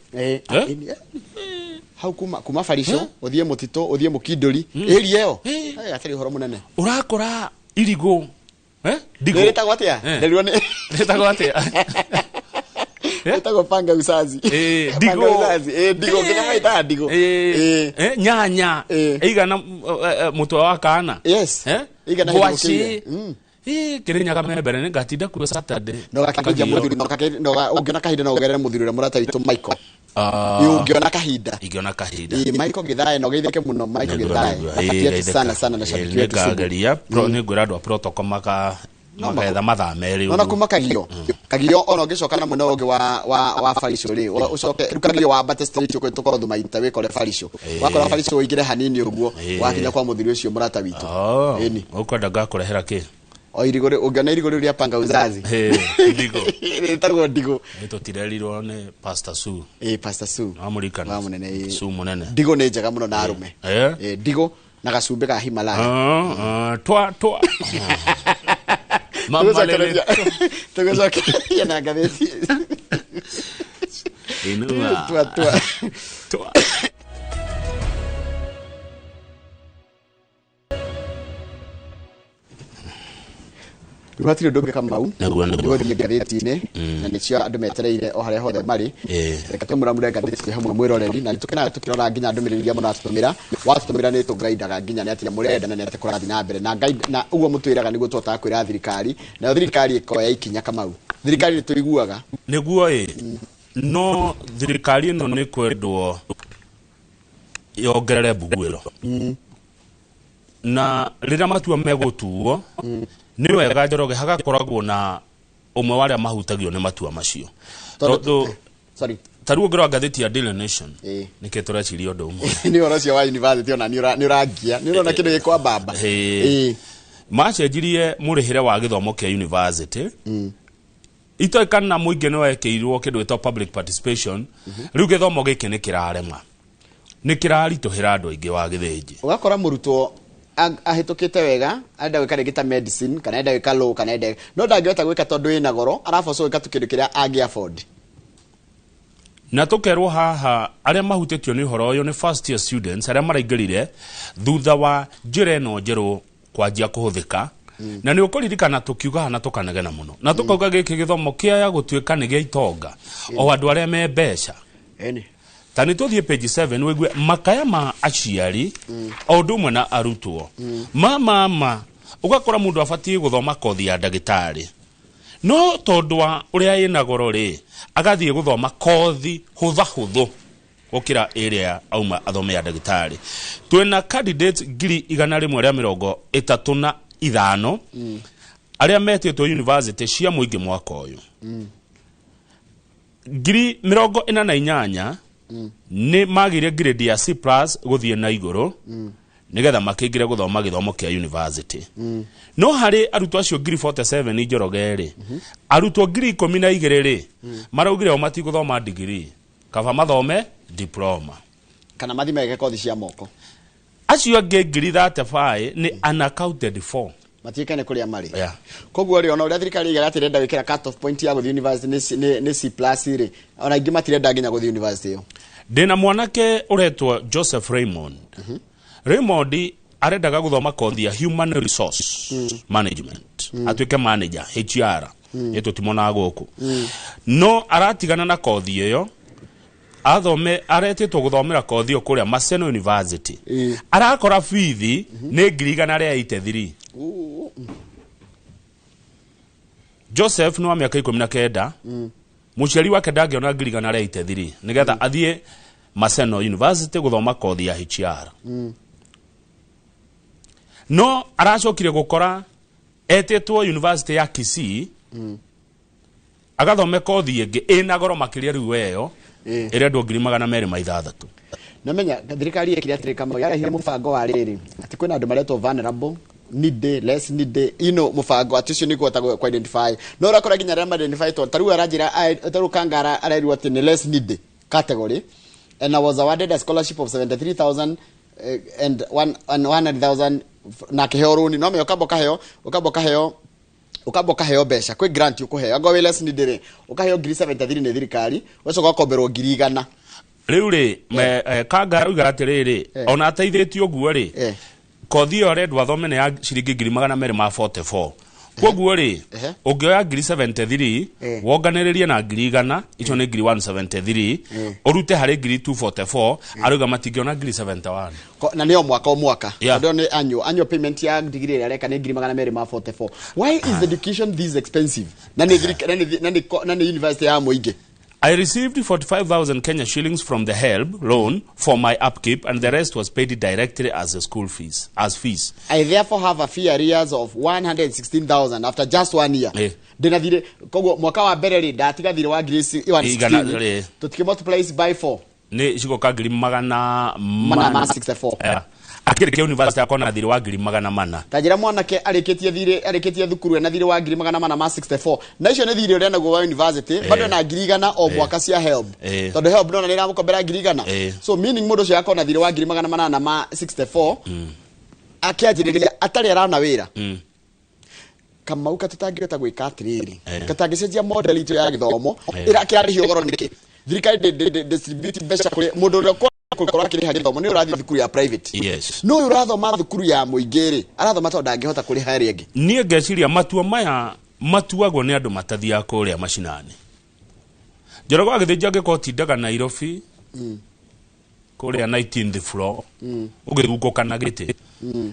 hau kuma Farisho uthie mutito uthie Mukinduri area yo atari horo munene urakora irigo digo retagwo atia nderuo ni retagwo atia retagwo panga usazi digo kina maita digo nyanya igana mutwa wa kana yes igana gwaci Kirinyaga membere ni gatinda ku Saturday no gakijia muthuri no ungiona kahinda no ugerere muthuri ura murata witu Michael ungiona kahinda Michael Githae no geithike muno Michael Githae sana na shabiki wetu gageria pro ni gwira andu protocol magetha mathameri no kuma kagio ono gicoka na muno ungi wa Farisho ri ucoke kagio wa Bate Street uko tukorwo maita wikore Farisho wakora Farisho uigire hanini uguo wakinya kwa muthuri ucio murata witu eni ukwenda gakurehera ki o irigore ugana irigore ria panga uzazi digo tarwo digo eto tirerirwo ne Pastor Su Pastor Su amurikana munene Su munene digo ne njega muno na arume digo na gacumbi ka Himalaya twa mamalele tugecokereria na ngathĩti inua twa Rwatire ndunge Kamau naguo gũthiĩ ngathĩti-inĩ na nĩcio andũ metereire o harĩa hothe marĩ reka tũmũramũre ngathĩti hamwe mwĩroreri na nĩtũkenaga tũkĩrora nginya ndũmĩrĩri iria mũratũtũmĩra watũtũmĩra nĩ tũgaidaga nginya nĩ atĩa mũrenda na nĩ atĩa kũrathiĩ na mbere na ũguo mũtwĩraga nĩguo tũhotaga kwĩra thirikari na thirikari ĩkoya ikinya Kamau thirikari nĩ tũiguaga nĩguo no thirikari ĩno nĩ kwendwo yongerere mbuguĩro na rĩrĩa matua megũtuo nĩ wega Njoroge hagakoragwo na ũmwe wa arĩa mahutagio nĩ matua macio tondũ tarĩu ũngĩrora ngathĩti ya Daily Nation nĩkĩo tũreciria ũndũ ũmwe nĩ ũhoro ũcio wa university ona nĩ ũrangia nĩ ũrona kĩndũ gĩkwambamba macenjirie mũrĩhĩre wa gĩthomo kĩa university itoĩkana na mũingĩ nĩ wekĩirwo kĩndũ gĩtagwo public participation rĩu gĩthomo gĩkĩ nĩ kĩrarema nĩ kĩraritũhĩra andũ aingĩ wa gĩthĩnji ũgakora mũrutwo ahĩtũkĩte wega arenda gwĩka rĩngĩ ta medicine kana arenda gwĩka law kana arenda no ndangĩhota gwĩka tondũ wĩna goro araboca gwĩka kĩndũ kĩrĩa angĩ afford na tũkerwo haha arĩa mahutĩtio nĩ ũhoro ũyũ nĩ first year students arĩa maraingĩrire thutha wa njĩra ĩno njerũ kwanjia kũhũthĩka na nĩ ũkũririkana tũkiugaga na tũkanegena mũno na tũkauga gĩkĩ gĩthomo kĩaya gũtuĩka nĩ gĩa itonga o andũ arĩa me mbeca tani tũthiĩ page 7 wĩgue makaya ma aciari o ũndũ ũmwe na arutwo mama ũgakora mũndũ abatiĩ gũthoma kothi ya ndagĩtarĩ no tondũ wa ũrĩa ĩna goro rĩ agathiĩ gũthoma kothi hũthahũthũ gũkĩra ĩrĩa auma athome ya ndagĩtarĩ twĩna candidate 135 arĩa metĩtwo university cia mũingĩ mwaka ũyũ 48 nĩ magĩire grade ya C+ gũthiĩ na igũrũ nĩgetha makĩingĩre gũthoma gĩthomo kĩa university no harĩ arutwo acio 47 Njoroge rĩ arutwo 12,000 rĩ maraugire o matigũthoma degree kaba mathome diploma kana mathi meke kothi cia moko acio angĩ 35 nĩ unaccounted for matiĩkane kũrĩa marĩ koguo rĩ ona ũrĩa thirikari iga gatirenda gwĩkĩra cut off point ya gũthiĩ university nĩ C+ rĩ ona ingĩ matirenda nginya gũthiĩ university ĩyo ndĩna mwanake ũretwo Joseph Raymond Raymond arendaga gũthoma kothi ya human resource management atuĩke manager HR ĩtũ timonaga gũkũ no aratigana na kothi ĩyo aretĩtwo gũthomera kothi ĩyo kũrĩa Maseno University arakora bithi nĩ 183 Joseph no mĩaka 19 mũciari wake ndangĩona 183 nĩgetha athiĩ Maseno University gũthoma kothi ya HR no aracokire gũkora etĩtwo university ya Kisii agathome kothi ĩngĩ ĩna goro makĩria rĩu weyo ĩrĩa andũ 260 namenya thirikari ĩkĩrĩa atĩrĩ Kamau yarehire mũbango wa rĩrĩ atĩ kwĩna andũ maretwo vulnerable needy less needy mũbango atĩ ũcio nĩ kũhota ku identify no ũrakora nginya arĩa ma-identify tarĩu aranjĩra tarĩu Kangara arerirwo atĩ nĩ less needy category and I was awarded a scholarship of 73,000 and 100,000 na kĩheo rũni no me ukamba ukaheo mbeca kwĩ grant ukuheo angwa wĩ less needy rĩ ukaheo 73 nĩ thirikari ũcoka ũkomberwo 100 rĩu rĩ Kangara uga atĩrĩrĩ ona ateithĩtio ũguo rĩ kothi ĩyo arendwo athome nĩ ya ciringi 244 koguo rĩ ũngĩoya 73 wonganĩrĩrie na 100 icio nĩ 173 ũrute harĩ 244 arauga matingĩona 71 na nĩo mwaka o mwaka ndio nĩ annual payment ya degree ĩrĩa areka nĩ 244 why is education this expensive na nĩ university ya mũingĩ I received 45,000 Kenya shillings from the HELB loan for my upkeep, and the rest was paid directly as a school fees, fees. I therefore have a fee arrears of 116,000 after just 1 year. Ndinathire koguo mwaka wa mbere ri ndatigathire wa Grace 116. Tutike multiply by 4. Ni cikoka ngiri magana 64. Akĩrĩkia university akona thirĩ wa ngiri magana mana. Tajira mwanake arĩkĩtie thukuru ena thirĩ wa ngiri magana mana ma 64. Na icio nĩ thirĩ ũrĩa naguo wa university bado na ngiri igana o mwaka cia HELB. Tondũ HELB ndona nĩ ĩramũkombera ngiri igana. So meaning mũndũ ũcio akona thirĩ wa ngiri magana mana ma 64 akianjiriria atari arana wira Kamau katutangireta gwika atiriri katangicenjia model itu ya githomo ira kirarihio goro niki thirikari distribute mbeca kuri mundu uria korwo akiriha githomo ni urathi thukuru ya private no urathoma thukuru ya muingiri arathoma tondu ndangihota kuriha ri ingi nie ngeciria matua maya matuagwo ni andu matathia kuria macinani Njoroge agithija gikotindaga Nairobi kuria 19th floor ugiruguka na giti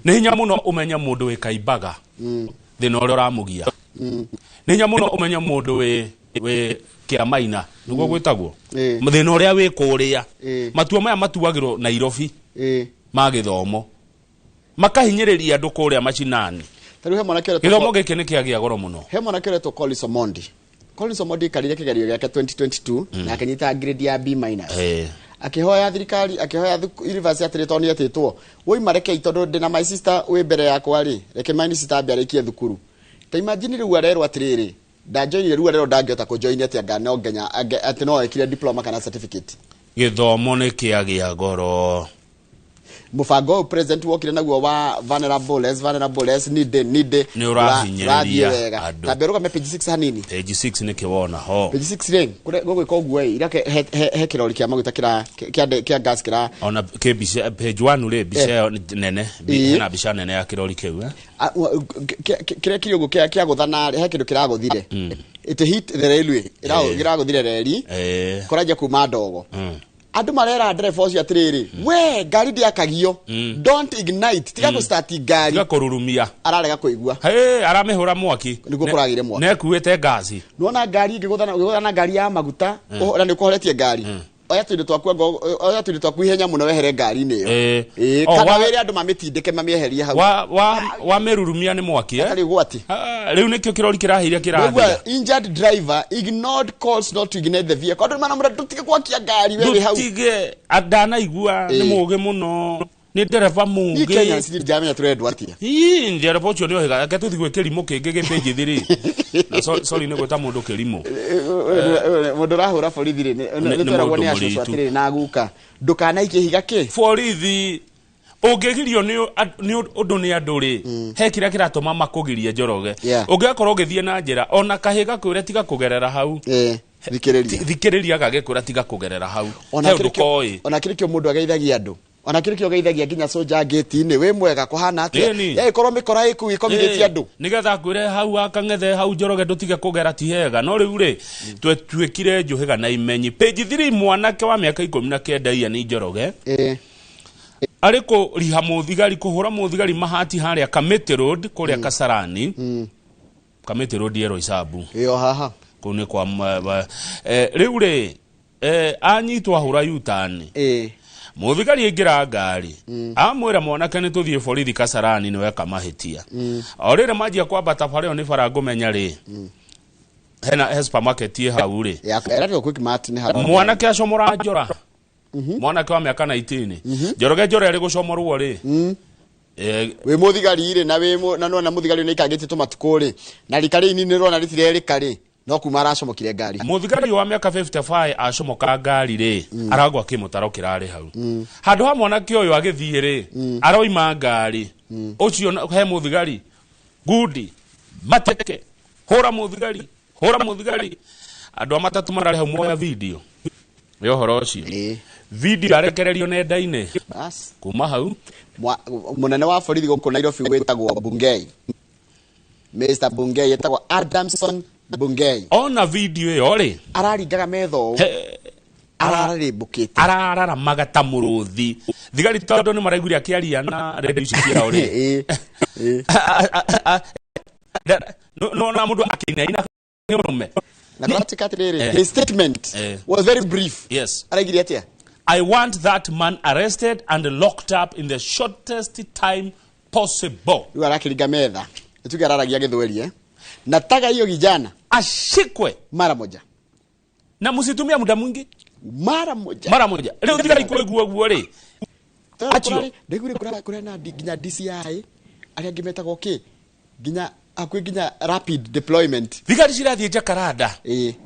ni hinya muno umenya mundu wi Kaimbaga thina uria uramugia ni hinya muno umenya mundu wi Kiamaina niguo gwitagwo thina uria wi kuria matua maya matuagirwo Nairobi ma githomo makahinyiriria andu kuria macinani taru he mwanake githomo giki ni kiagia goro muno he mwanake reto Collins Omondi karire kigerio giake 2022 na akanyita grade ya B-. Akihoya thirikari akihoya university atiritonia titwo woi mareke itondo ndina my sister we mbere yakwa ri reke my sister ambiarikie thukuru ta imagine riu arero atiriri ndajoinire riu arero ndangihota ku join ati anga no ngenya ati no ekire diploma kana certificate githomo ni kiagia goro mufango president wokire naguo wa vulnerables need ni urahinyiriria andu taberuka me page 6 hanini page 6 ni kiwona ho page 6 ring kure gogo ikoguo irake he kirori kia maguta kia gas kira ona kebisha page 1 ule bisha nene na bisha nene ya kirori kiu kire kiriogo kia guthana he kindu kiraguthire it hit the railway iraguthire reri koraje kuma ndogo andu marera drive ocio atiriri we gari ndiakagio don't ignite tiga ku start gari tiga kururumia ararega kuigua aramehura mwaki niguo kuragire mwaki nekuite gazi nona gari ngiguthana gari ya maguta na nikuhoretie gari oya tundu twaku ihenya muno wehere ngari ni yo kana were andu mamitindike mamieherie hau wa merurumia ni mwaki atari gwati riu nikio kirori kirahiria kirathia injured driver ignored calls not to ignite the vehicle andu mana mura tutige kwakia ngari wewe hau tutige adana igua ni muge muno ni dereva muge Kenya city jamia turedwa atia ndereva ucio ni ohiga ake tuthigwe kirimo kingi gipeji thiri sorry ni gweta mundu kirimo mundu rahura borithi ri ni tweragwo ni acucu atiri na guka ndukana ikihiga ki borithi ungigirio ni undu ni andu ri he kira kiratuma makugiria Njoroge ungiakorwo ngithie na njira ona kahiga kwire tiga kugerera hau thikiriria gagekwira tiga kugerera hau ona kirikio mundu ageithagia andu ona kirikio geithagia nginya soja gate-ini we mwega kuhana atia ye ikorwo mikora iku ikomithiti andu nigetha kwire hau akang'ethe hau Njoroge ndutige kugera ti hega no riu ri twekire njuhiga na imenyi page 3 mwanake wa miaka 19 ia ni Njoroge ariko riha muthigari kuhura muthigari mahati haria Kamiti Road kuria Kasarani Kamiti Road yero isabu iyo haha kune kwa riu ri anyitwa hura yutani muthigari ingira ngari amwira mwanake ni tuthie borithi Kasarani ni weka mahitia orire majia kwamba tafareo ni farango menya ri hena supermarket ye hau ri era quick mart ni hau mwanake acomora njora mwanake wa miaka 19 Njoroge ari gucomorwo ri we muthigari ri na we na no na muthigari ni ikagite tumatuko ri na rikari ini ni rona ritire rikari no kuma aracomokire ngari muthigari wa miaka 55 acomoka ngari ri aragwa kimutaro kirari hau handu ha mwanake uyu agithie ri aroima ngari ucio he muthigari gudi mateke hora muthigari andu amatatu marari hau moya video yo horo ucio video arekererio nenda-ini bas kuma hau munene wa borithi guku Nairobi wetagwo Bungei Mr Bungei yetagwo Adamson Bungei ona video yo ri araringaga metho ararimbukite ararara magata muruthi thigari tondu ni maraiguria kiaria na radio ici ciao ri no na mundu akinaina ni murume na katika his statement was very brief yes aragiria atia I want that man arrested and locked up in the shortest time possible. Yu arakiringa metha tuge araragia githweri nataka hiyo kijana ashikwe mara moja na msitumia muda mwingi mara moja leo thigari kueguo ri achio ndegure kura na ginya DCI aria ngimetagwo ki ginya akwiginya rapid deployment thigari cirathie Jakaranda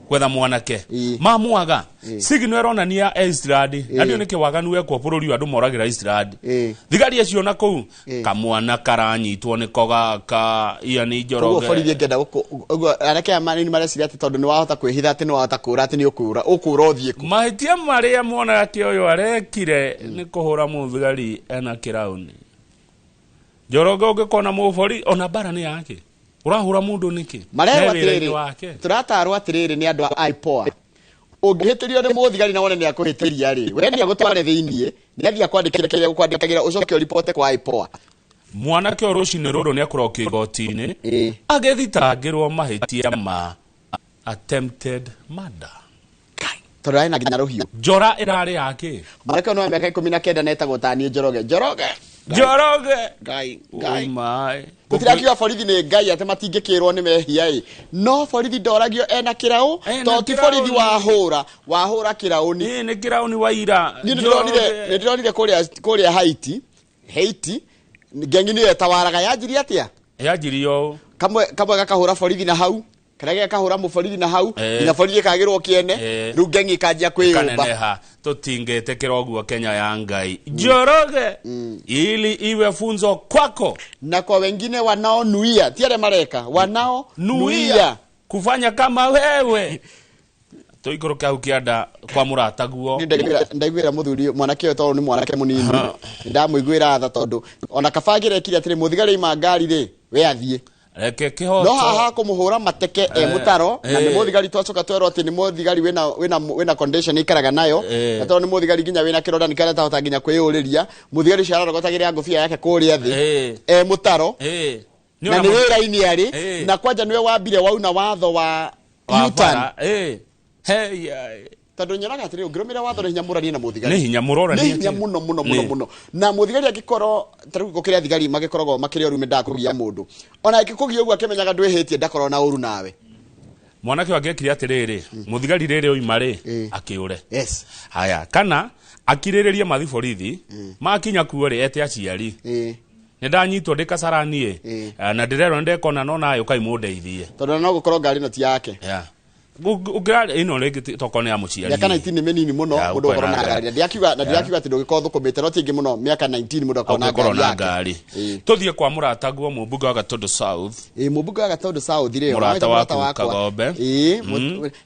gwetha mwanake mamuaga signal eronania Iceland na ndio niki waganu wekwo bururi wa andu moragira Iceland thigari acio na kuu kamwana karanyitwo niko gaka yani Njoroge borithi ngenda uguo areke amani mareciria ati tondu ni wahota kwihitha ati ni wahota kura ati ni ukura uthie ku mahitia maria mwanake uyu arekire ni kuhura muthigari ena kirauni Njoroge ungikona mubori ona bara ni yake urahura mundu niki marero atiriri turatarwo atiriri ni andu a IPOA ungihitirio ni muthigari na wone ni akuhitiria ri we ni agutware thiinie ni athia kwandikagira ucoke report kwa IPOA mwanake urucine ruru ni akurokio igoti-ini agethitangirwo mahitia ma attempted murder torai na ginya ruhiu njora irari yake mwanake no miaka 19 na etagwo tani Njoroge gai mai gutirakiwa borithi ni ngai ate matingikirwo ni mehia no borithi ndoragio ena kirau to ti borithi wahura kirauni ni kirauni wa ira ni ndironire kuria Haiti ngengi ni etawaraga yanjiri atia yanjirio kamwe gakahura borithi na hau karage kahura muborithi na hau ina borithi kagirwo kiene ru ngengi kanjia kwiyumba tutingete kiroguo Kenya ya ngai Njoroge ili iwe funzo kwako na kwa wengine wanaonuia tiare mareka wanaonuia kufanya kama wewe toikoroka ukianda kwa murata guo ndaigwira muthuri mwanake uyu tondu ni mwanake munini ndamuigwira tha tondu ona kabagire kiri atiri muthigari ma ngari ri we athie reke kihoto no haha kumuhura mateke mutaro na ni muthigari twacoka twero ati ni muthigari wina condition ikaraga nayo tondu ni muthigari ginya wina kiroda ni kana tahota ginya kwiyuriria muthigari ciararogotagire ngofia yake kuria thi mutaro na ni wira ini ari na kwanja niwe wambire wauna watho wa Yutan tondu nyoraga atiri ungirumira watho ni hinya murani na muthigari ni hinya murorani ni hinya muno na muthigari agikoro taruko kiria thigari magikorogo makiri oru mendakugia mundu ona akikugia ugu akemenyaga ndwihitie ndakoro na uru nawe mwanake wagekire atiriri muthigari riri oimare akiure haya kana akiririria mathiborithi makinya kuore ete aciari ni ndanyitwo ndikasaranie na ndirero ndekona no nayo kai mundeithie tondu no gukorwo ngari no ti yake ugrade ino rege tokone ya muciari miaka 19 ni menini muno mundu ukoro na ngari ndiakiuga ati ndugikotho kumite no tingi muno miaka 19 mundu ukoro na ngari tuthie kwa murata guo mubunge wa Gatundu South mubunge wa Gatundu South ri murata wa Kagombe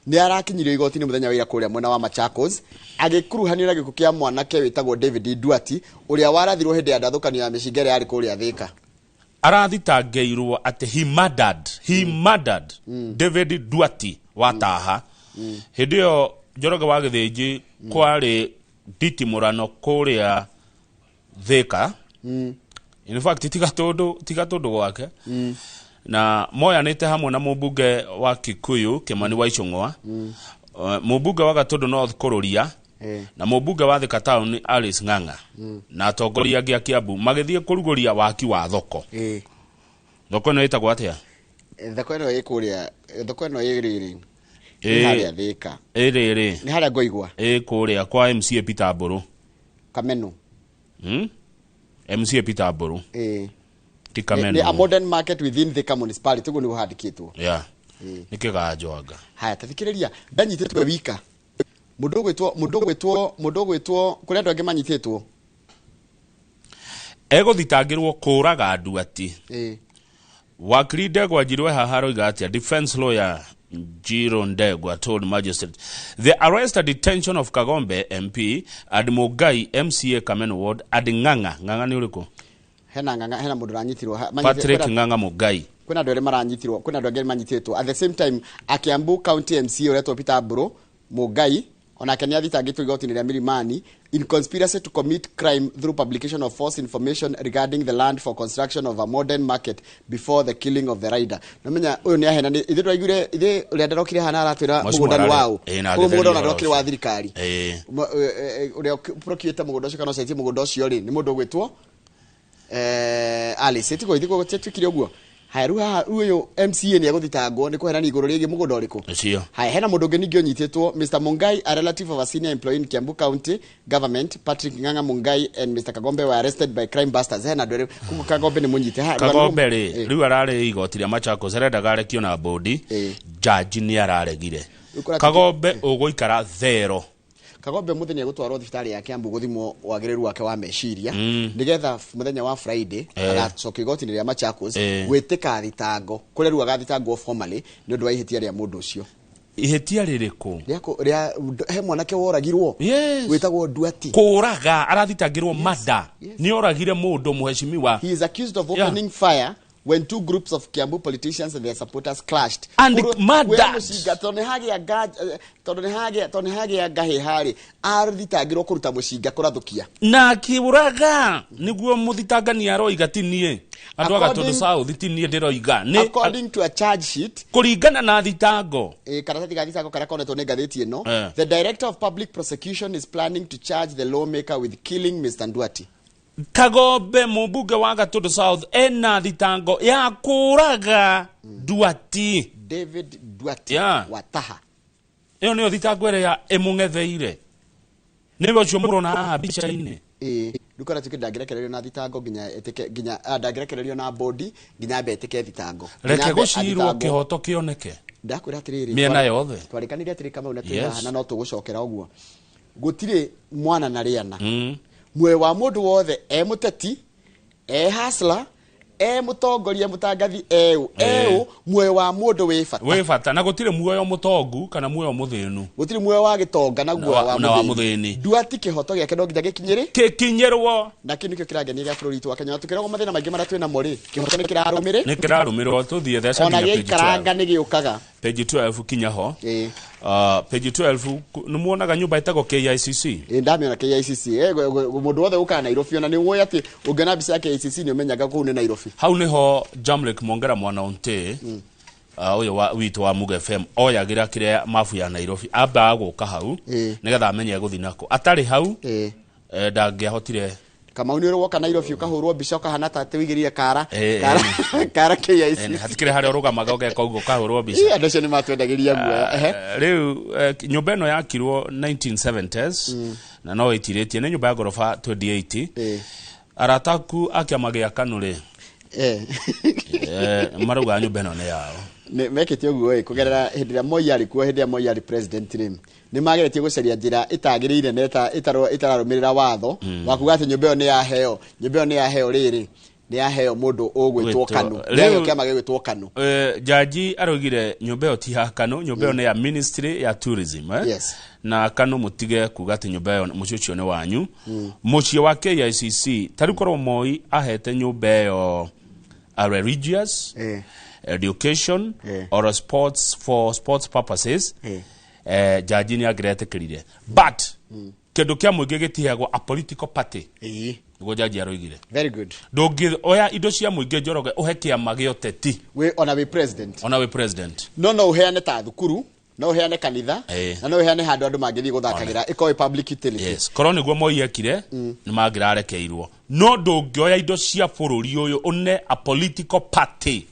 ni arakinyirio igoti-ini muthenya wa ira kuria mwena wa Machakos agikuruhanira gikuo kia mwanake witagwo David Duati uria warathirwo hindi ya ndathukani ya micingere yari kuria Thika arathitangirwo ati he murdered David Duati wataha hindi yo Njoroge wa Githinji kwari nditimurano kuria Thika in fact tigatundu gwake na moya nite hamwe na mubunge wa Kikuyu Kimani wa Icung'wa mubunge wa Gatundu North Kururia na mubunge wa Thika Town Alice Ng'ang'a na atongoria angi a Kiambu magithie kuruguria waki wa thoko thoko no itagwo atia thoko no ikuria thoko no iriri haria Thika iriri ni haria ngoigwa kuria kwa MCA Peter Mburu Kameno MCA Peter Mburu Tikameno ni a modern market within Thika municipality guo ni guhandikitwo nikiganjwanga haya tathikiriria ndanyititwe wika mundu gwitwo kuria andu angi manyititwo eguthitangirwo kuraga andu ati wakiri Ndegwa Njirwe haharoiga atia defense lawyer Njiro Ndegwa told magistrate the arrest and detention of Kagombe MP and Mugai MCA Kameno Ward and Ng'ang'a ni uriku hena mundu ranyitirwo Patrick Ng'ang'a Mugai kuna andu maranyitirwo kuna andu angi manyititwo at the same time Kiambu County MCA uretwo Peter Mburu Mugai ona kenya thitangitwo igoti-ini ria Milimani in conspiracy to commit crime through publication of false information regarding the land for construction of a modern market before the killing of the rider namenya uyu ni ahena ithe twaigure ithe uria ndarokire hana aratwira mugundani wao uyu mundu ona ndokire wa thirikari uria prokiete mugunda ucio kana ucenjie mugunda ucio ri ni mundu gwitwo Alice tiko ithiko twikire uguo haya ruha huyo MCA ni aguthitangwo ni kuherani iguru rigi mugondo riku cio haya hena mundu ngi ningi onyitetwo Mr Mungai, a relative of a senior employee in Kiambu County government. Patrick Nganga Mungai and Mr Kagombe were arrested by crime busters. Hena ndwere Kagombe ni munyite Kagombe riu arare igoti ria Machakos arenda kio na bodi judge ni araregire Kagombe uguikara thero. Kagombe muthenya egutwarwo thibitari ya Kiambu guthimwo wagiriru wake wa meciria nigetha muthenya wa Friday agacoka igoti ria Machakos gwitika thitango kuria ru agathitangwo formally ni undu wa ihitia ria mundu ucio. Ihitia ririku ria he mwanake woragirwo witagwo Nduati kuraga arathitangirwo mada ni oragire mundu muheshimiwa. He is accused of opening fire when two groups of Kiambu politicians and their supporters clashed and murdered. Tone hage gahe hari arthitangirwo kuruta mushinga kurathukia na kiburaga niguo muthitangani aroiga tinie andu agatondo south tinie ndiroiga ni according to a charge sheet kuringana na thitango karatathi ga thitango kara konetwo ni ngatheti ino the director of public prosecution is planning to charge the lawmaker with killing Mr Nduati. Kagombe mubunge wa Gatondo South ena thitango ya kuraga Nduati David Nduati wataha iyo niyo thitango ya emungetheire niwe cio murona haha bica-ini dukora tukida gerekererio na thitango ginya ndagerekererio na bodi ginya beteke thitango reke gucirwo kihoto kioneke ndakwira atiriri miena yothe twarikanire atiri kama una twihana no tugucokera uguo gutire mwana na riana mwe wa mundu wothe muteti hasla mutongoria mutangathi mwe wa mundu wi fata na gutire muoyo mutongu kana muoyo muthinu gutire muoyo wa gitonga na guo wa muthini Nduati kihoto giake no nginya gikinyirwo na kinu kio kiragenia ria bururi tu wa Kenya tukiragwo mathina maingi mara twina mori kihoto ni kirarumirwo tuthie theca ona gikaranga ni giukaga page 12 kinya ho page 12 numuonaga nyumba itagwo KICC ndamiona KICC mundu wothe ukana Nairobi ona ni woy ati ungena bica ya KICC ni umenyaga kuu ni Nairobi hau niho Jamlek Mongera mwana onte uyo wa witu wa Muga FM oyagira kire mafu ya Nairobi aba guka hau nigetha amenye guthinako atari hau ndangehotire kama uniro woka Nairobi ukahurwo bica ukahana tate wigirie kara KICC hatikire hari urugamaga ugeka ugo kahurwo bica andacio ni matwendagiria guo riu nyumba ino yakirwo 1970s na no itiritie ni nyumba ya gorofa 2080 arataku akiamagia kanure maruga nyumba ino ne yao ne mekete uguo kugerera hindira Moi ari kuo hindia Moi ari president ni mageretie gucaria njira itagirire neta itararumirira watho wakuga ati nyumba ino ni yaheo riri ni yaheo mundu ugwitwo Kanu leo kiama gigwitwo Kanu jaji arogire nyumba ino ti ha Kanu nyumba ino ya ministry ya tourism yes na Kanu mutige kuga ati nyumba ino mucucio ni wanyu mucio wa KICC tarikoro Moi ahete nyumba ino a religious education or sports for sports purposes jaji ni agretekirire but kendo kia muingi gitiagwo a political party go jaji aroigire very good ndungi oya indo cia muingi njoroge uhekia magio teti we ona we president no uheane ta thukuru no uheane kanitha na no uheane handu andu mangithi guthakagira iko public utility yes koroni guo Moi ekire ni mangirarekeirwo no ndungi oya indo cia bururi uyu une a political party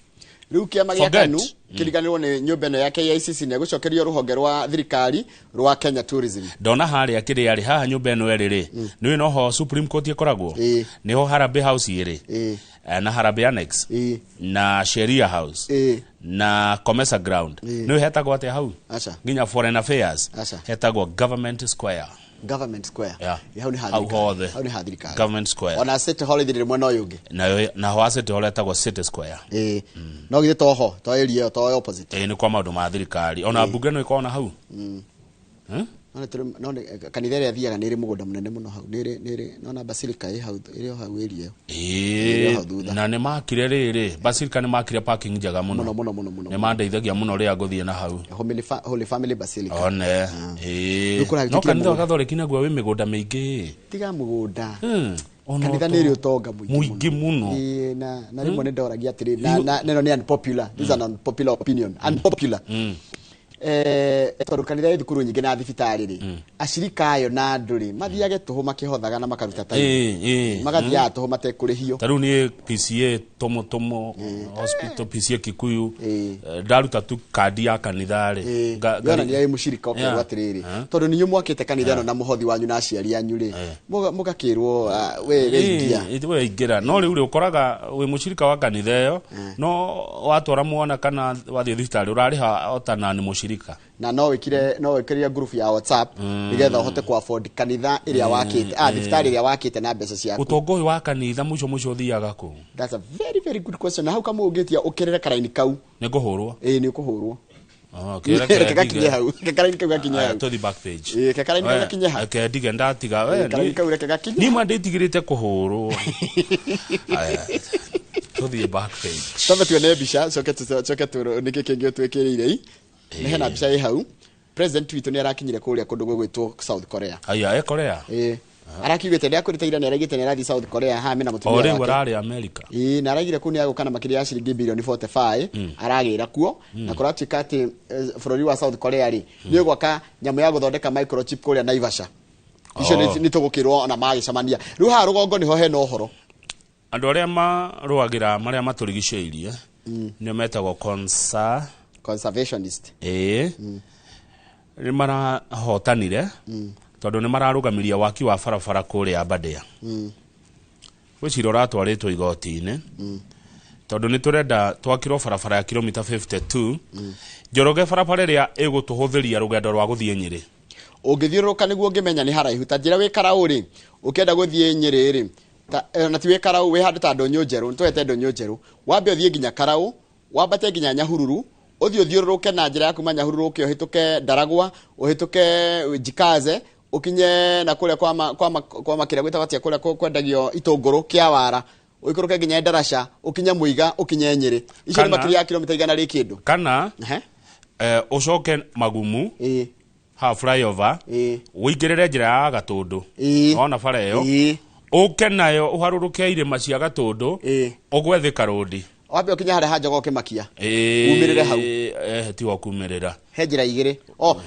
riu kiama gia Kanu kiriganirwo ni nyumba ino ya KICC ne gucokerio ruhonge rwa thirikari rwa Kenya Tourism ndona hari akiri ari haha nyumba ino eriri ni no ho Supreme Court ikoragwo ni ho Harambee House iri na Harambee Annex na Sheria House na Commerce Ground ni hetagwo ate hau nginya Foreign Affairs hetagwo Government Square hau ni hathirikari Government Square ona City Hall thiri mwe no yungi na ho City Hall etagwo City Square no githe toho to area to opposite ni kwa maundu ma thirikari ona bunge no ikona hau no kanitha ria thiaga niri mugunda munene muno hau niri nona basilica hau iri hau area na ne makire riri basilica ne makire parking njega muno ne mandeithagia muno ria guthie na hau Holy Family Basilica one no kanitha gathore kinagwa wi migunda mingi tiga mugunda kanitha niri utonga muingi muno na rimwe ndoragia atiri na neno ni unpopular this is an unpopular opinion unpopular tondu kanitha thukuru nyingi na thibitari ri acirika ayo na nduri mathiage tuhu makihothaga na makaruta tai magathiaga tuhu matekurihio taru ni PCA tomo hospital PCA Kikuyu ndaruta tu kandi ya kanitha ri ngana ni mushirika okerwa atiriri tondu ninyu mwakite kanitha no na muhothi wanyu na aciari anyu ri mugakirwo we ingira no ri uri ukoraga we mushirika wa kanitha yo no watwara muona kana wathi thibitari urariha otana ni mushirika na no wikire group ya WhatsApp nigetha uhote ku afford kanitha iria wakite thibitari iria wakite na mbeca ciaku utongo wa kanitha muco uthiaga ku. That's a very very good question. Na how kama ungetia ukirere karaini kau ni kuhurwo ni kuhurwo karaini kau gakinya to the back page karaini kau gakinya okay dige ndatiga we karaini kau gakinya ni ma nditigirite kuhurwo to the back page tamba tuone bisha soke tu niki kingi twekirire ni hena bisha hau president witu ni arakinyire kuria kundu gwitwo South Korea Korea arakigwete ndia kuritaira ni aragite ni arathi South Korea ha mina mutumia wake ore warari America na aragire kuni agukana makiri ya ciringi bilioni 45 aragira kuo na kuratika ati bururi wa South Korea ri ni gwaka nyamu ya guthondeka microchip kuria Naivasha icio ni tugukirwo na magicamania riu ha rugongo niho hena uhoro andu aria maruagira maria maturigiceirie ni metagwo conservationist ni marahotanire tondu ni mararugamiria waki wa barabara kuria Aberdare wiciro ratwaritwo igoti-ini tondu ni turenda twakirwo barabara ya kilomita 52 Njoroge barabara iria igutuhuthiria rugendo rwa guthie Nyeri ungithiuruka niguo ngimenya ni haraihu ta njira wikara uri ukienda guthie Nyeri ri na ti wikara we handu ta ndonyo njeru ntwete ndonyo njeru wambe uthie nginya Karau wambate nginya Nyahururu uthiuruke na njira ya kuma Nyahururu ukihituke Ndaragwa uhituke Jikaze ukinye na kule kwa makira gwitabatia kule kwendagio itunguru kiawara uikuruke nginya Ndarasha ukinye Muiga ukinye Nyeri icio ni makiri ya kilomita igana ri kindu kana ucoke Magumu ha flyover uingirire njira ya Gatundu ona bara iyo uke nayo uharuruke irima cia Gatundu ugwethika rodi wambe ukinya hare haja gokimakia umirire hau ti wa kumirira hejira igire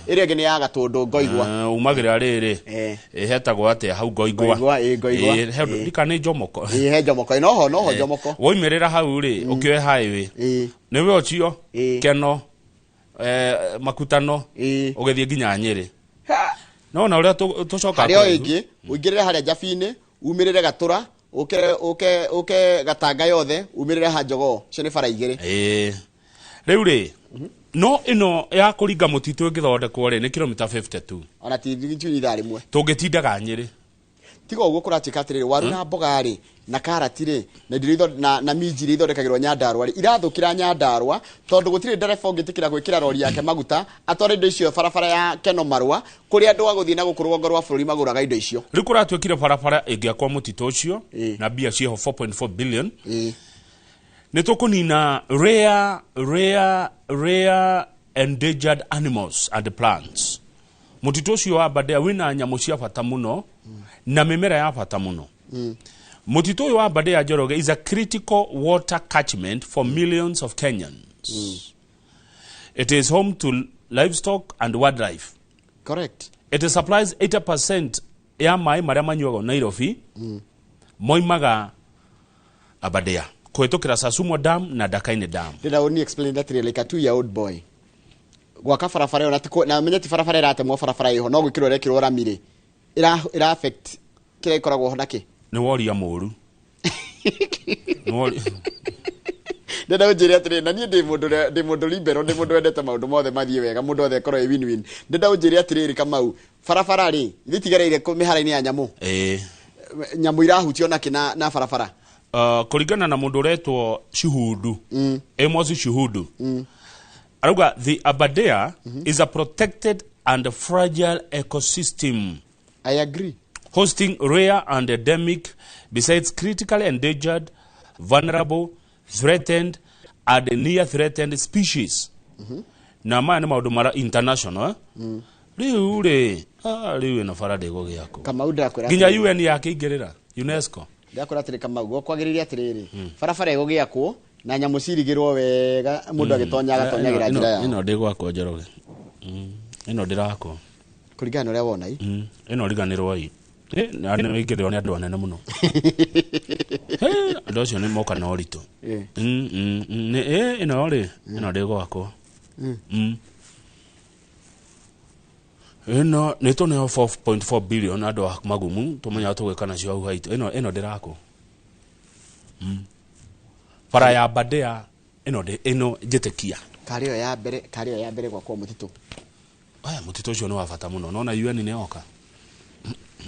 iri ngi ni ya Gatundu Ngoigwa umagira riri hetagwo ate hau Ngoigwa ndikane Njomoko he Njomoko noho Njomoko woimirira hau ri ukioe highway niwe ocio Keno Makutano ugethie nginya Nyeri no na uria tucoka hario ingi uingirire hare Njabini umirire Gatura uke Gatanga yothe umirire ha Njogo cio ni bara igire riu ri no ino ya kuringa mutitu ngithondekwo ri ni kilomita 52 ona ti thigituni thari mwe tungitindaga Nyeri tigo uguo kuratika atiriri waru na mboga ri na karati ri na ndiritho na minji ri ithondekagirwo Nyandarua ri irathukira Nyandarua tondu gutire ndereba ungitikira gwikira rori yake maguta atware indo icio barabara ya Keno Marua kuri andu aguthie na guku rugongo rwa bururi maguraga indo icio ri kuratwikire barabara ingiakwa mutito ucio na bia ciho 4.4 billion ni tukunina rare endangered animals and plants mutito ucio wa Aberdare wina nyamu cia bata muno na mimera ya bata muno mutito uyu wa Aberdare Njoroge is a critical water catchment for millions of Kenyans. It is home to livestock and wildlife. Correct. It supplies 80% ya mai maria manyuago Nairobi moimaga Aberdare kuhitukira Sasumo Dam na Dakaine Dam. Did I only explain that like a 2-year-old boy? Gwaka barabara ona tiko na menyeti barabara iratemwo barabara iho no gwikirwo rekirwo ramire ira affect kira ikoragwo honake ni woria muru ndenda unjire atire na nie ndi mundu libero ndi mundu wendete maundu mothe mathie wega mundu othe korwo win win ndenda unjire atire Kamau barabara ri thitigareire mihara-ini ya nyamu nyamu irahutio na kina na barabara kuringana na mundu retwo Shuhudu Amos Shuhudu aruga the Aberdare is a protected and fragile ecosystem. I agree. Hosting rare and endemic, besides critically endangered, vulnerable, threatened, and near-threatened species. Na maya ni maundu mara international. Riu riu ina farade go giako. Kamau ndakura. Ginya UN yakingirira UNESCO. Ndakura atire Kamau go kwagiriria atiriri. Barabara ego giako na nyamu cirigirwo wega mundu agitonyagira njira ya. Ino ndigwakwo Njoroge. ino ndirako kuringana uria wona ino riganirwo na ngithirwo ni andu anene muno andu acio ni moka na uritu ino ri ino ndigwako ino nä tå neo 4.4 billion andå a magumu tå menya tå gwä kana cio au haitå ä no ndä rakå bara ya Aberdare ä no njä tä kia karä o ya mbere gwakwo må titå aya må titå å cio nä wa bata må no nona UN nä yoka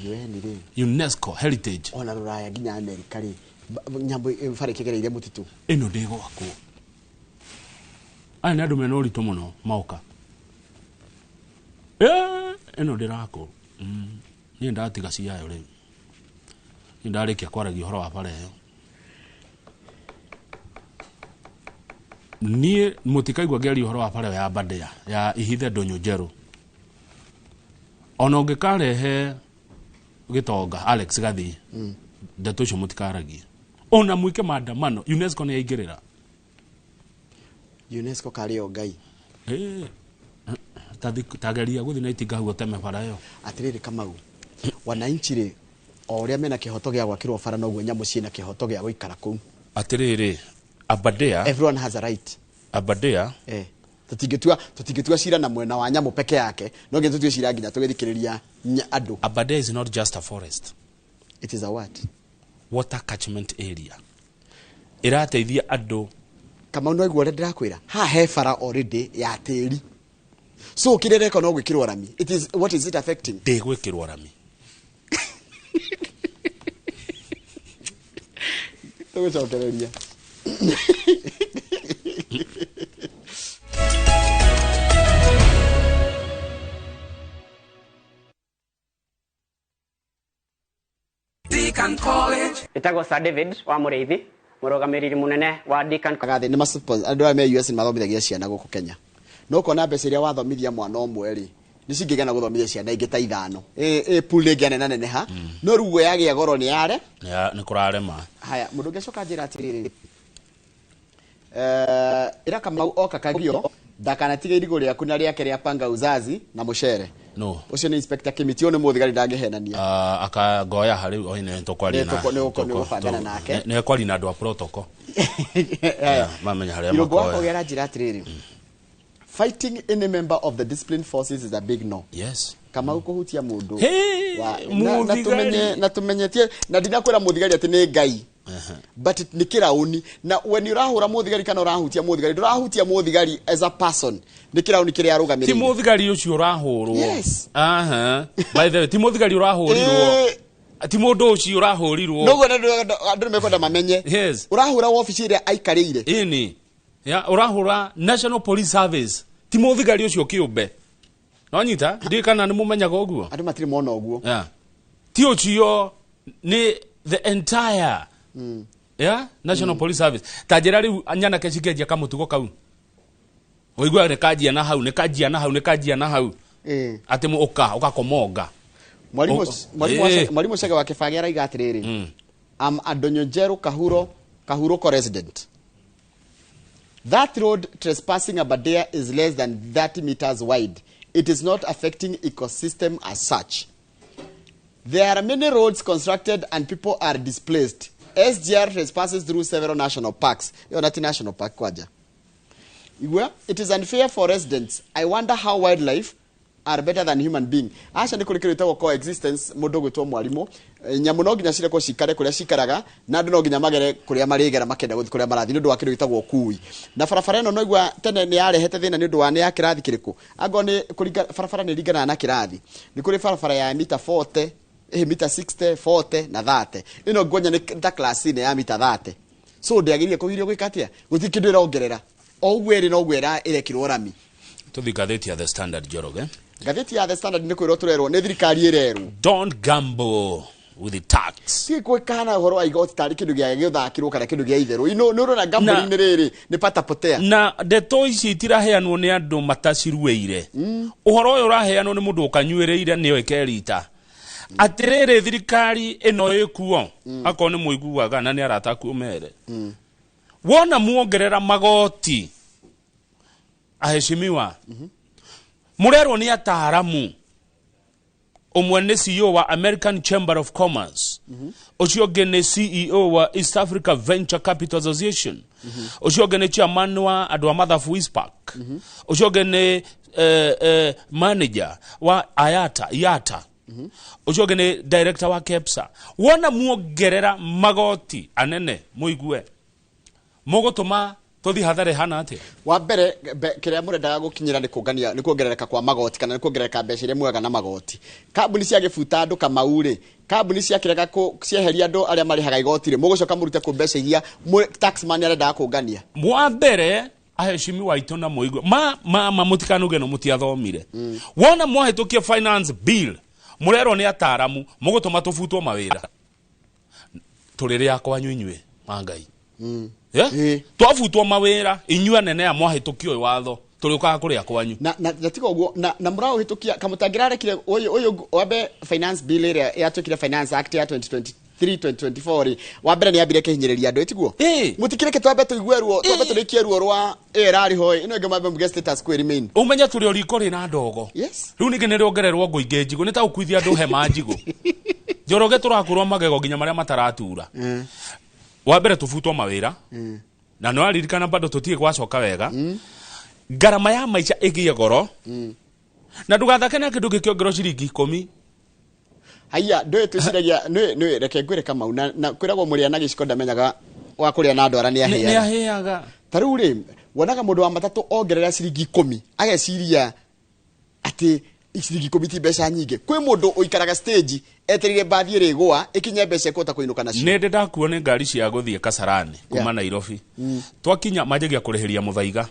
UN UNESCO heritage ona rå raya nginya Amerika rä nyambo bara kä gereire må titå ä no ndä gwakwo aya nä andå mena å ritå må no maoka ino ndirako ni ndatiga ciayo riu ni ndarikia kwaragia horo wa bara iyo ni mutikaigwa ngeri horo wa bara ya Aberdare ya ihithe ndonyo njeru ona ungikarehe gitonga Alex Gathi ndeto cio mutikaragia ona mwike maandamano UNESCO ni yaingirira UNESCO kari o ngai tageria guthi na itinga hau teme bara yo atiriri Kamau wananchi ri o uria mena kihoto gia gwakirwo bara noguo nyamu ciina kihoto gia guikara kuu atiriri Aberdare everyone has a right Aberdare tutingitua cira na mwena wa nyamu peke yake no ngi tutue cira nginya tugithikiriria andu. Aberdare is not just a forest, it is a what? Water catchment area. Irateithia andu kama no igwo ndirakwira ha he bara already ya tiri. So kirereko no gwikirwo rami. It is what is it affecting? De gwikirwo rami. Tugucokereria. Deacon College. Itagwo Sir David wa Mureithi, murugamiriri munene wa Deacon College. Ni masuppose andu a me US ni mathomithagia ciana guku Kenya. No kona mbeca iria wathomithia mwana omwe ri ni cingigana guthomithia ciana ingi ta ithano. Pool ingi nene nene ha. No rugo yagia goro ni yare. Ni kurarema. Haya, mundu ngecoka njira atiriri. Ira Kamau oka Kagio ndakanatige irigo riaku na riake ria panga uzazi na mucere. No. Ucio ni Inspector Kimitio ni muthigari ndangehenania. Akagoya hari oine ntokwaria na. Ni gubangana nake. Ne kwari na andu a protocol. Mamenya hari amakoya. Irogo wako gera njira atiriri. Fighting any member of the disciplined forces is a big no. Yes. Kama uko hutia mundu. Na tumenyetie na ndinakwira muthigari ati ni ngai. But ni kirauni na when you rahura muthigari kana urahutia muthigari ndurahutia muthigari as a person ni kirauni kiria arugamirire. Ti muthigari ucio urahurwo. Yes. By the way, ti muthigari urahurirwo. Ti mundu ucio urahurirwo. Nogo andu mekwenda mamenye. Yes. Urahura wofici iria aikarire. Ini. Ya urahura National Police Service. Ti muthigari ucio kiumbe. No nyita ndi kana ni mumenyaga oguo. Andu matiri mona oguo. Yeah. Ti ucio ni the entire National Police Service. Tajira riu anyana kecikenja kamutugo kau. Oigwa rekajia na hau, nekajia na hau. Ati mu ukakomonga. Mwalimu Chege wa Kĩbage araiga atiriri. I'm a Ndonyo Kahuro resident. That road trespassing Aberdare is less than 30 meters wide. It is not affecting ecosystem as such. There are many roads constructed and people are displaced. SGR trespasses through several national parks. Yonati National Park kwaja. It is unfair for residents. I wonder how wildlife are better than human being. Asha ni kulikirita coexistence mudogo to mwalimu. Nyamu no ginya cire ko cikare kuria cikaraga na andu no ginya magere kuria marigera makenda guthi kuria marathi ni ndu wa kindu gitagwo kui. Na barabara ino no igwa tene ni yarehete thina ni ndu wa ni ya kirathi kiriku. Ago ni kuringa barabara ni ringana na kirathi. Ni kuri barabara ya mita 40 mita 60, 40 na 30. Ino gonya ni ta class ni ya mita 30. So ndiagirie kugirio gwikatia guthi kindu irongerera. Ogwere no gwera ile kirorami. Tuthi gatheti ya The Standard Njoroge. Gatheti ya The Standard ni kwirwo turerwo ni thirikari ireru. Don't gamble with the tax. Si kwekana uhoro wa igoti tari kindu gia githakirwo kana kindu gia itheru. Ino nurona gambling ni riri ni pata potea. Na ndeto ici itiraheanwo ni andu matacirueire. Uhoro uyu uraheanwo ni mundu ukanyuireire niyo ikerita. Atirere thirikari ino ikuo akone muiguaga na ni arataku mere. Wona muongerera magoti aheshimiwa. murero ni ataramu umwe ni CEO wa American Chamber of Commerce ucio gene CEO wa East Africa Venture Capital Association ucio gene chairman wa andwa mathafu ISPAC ucio gene manager wa IATA ucio gene director wa KEPSA wona muongerera magoti anene muigue mogotuma tothi hathare hana ate wa mbere kiria murendaga gukinyira ni kungania ni kuongerereka kwa magoti kana ni kuongerereka mbeca iria mwega na magoti kambuni cia gibuta andu kamaure kambuni cia kirega ku cieheria andu aria marihaga igoti ri mugucoka murute ku mbeca iria taxman arendaga kungania mwa mbere aheshimi waito na muigwe ma mutikanuge no mutiathomire wona mwahitukie finance bill murero ni ataramu mugutuma tufutwo mawira turire yakwa nyunywe mangai twafutwo mawira inyua nene ya mwahitukio watho turiukaga kuria kwanyu na tiga uguo na murao hitukia kamutangirarekire uyu wabe finance bill area yatukire finance act ya 2023-2024 wa mbere ni ambire kihinyiriria andu etiguo mutikireke twambe tuigweruo twambe turikieruo rwa erari hoi ino nge mambe mge status quo remain umenya turi oriko ri na ndogo riu ninge ni riongererwo ngoinge njigo ni ta ukuithia andu hema njigo Njoroge turakurwa magego ginya maria mataratura wa mbere tufutwo mawira na no aririkana bado tutie gwacoka wega garama ya maica igie goro na ndugathake na kindu gikiongerwo ciringi 10 haya ndo tuciragia no reke ngwire kama na kwiragwo muria na giciko ndamenyaga wa kuria na ndwara ni aheaga taru ri wonaga mundu wa matatu ongerera ciringi 10 ageciria ati ciringi 10 ti mbeca nyingi kwi mundu uikaraga stage eterire bathie rigwa ikinye mbeca kota kuinuka nacio nende ndakuone ngari cia guthie Kasarani kuma Nairobi twakinya majegia kurihiria muthaiga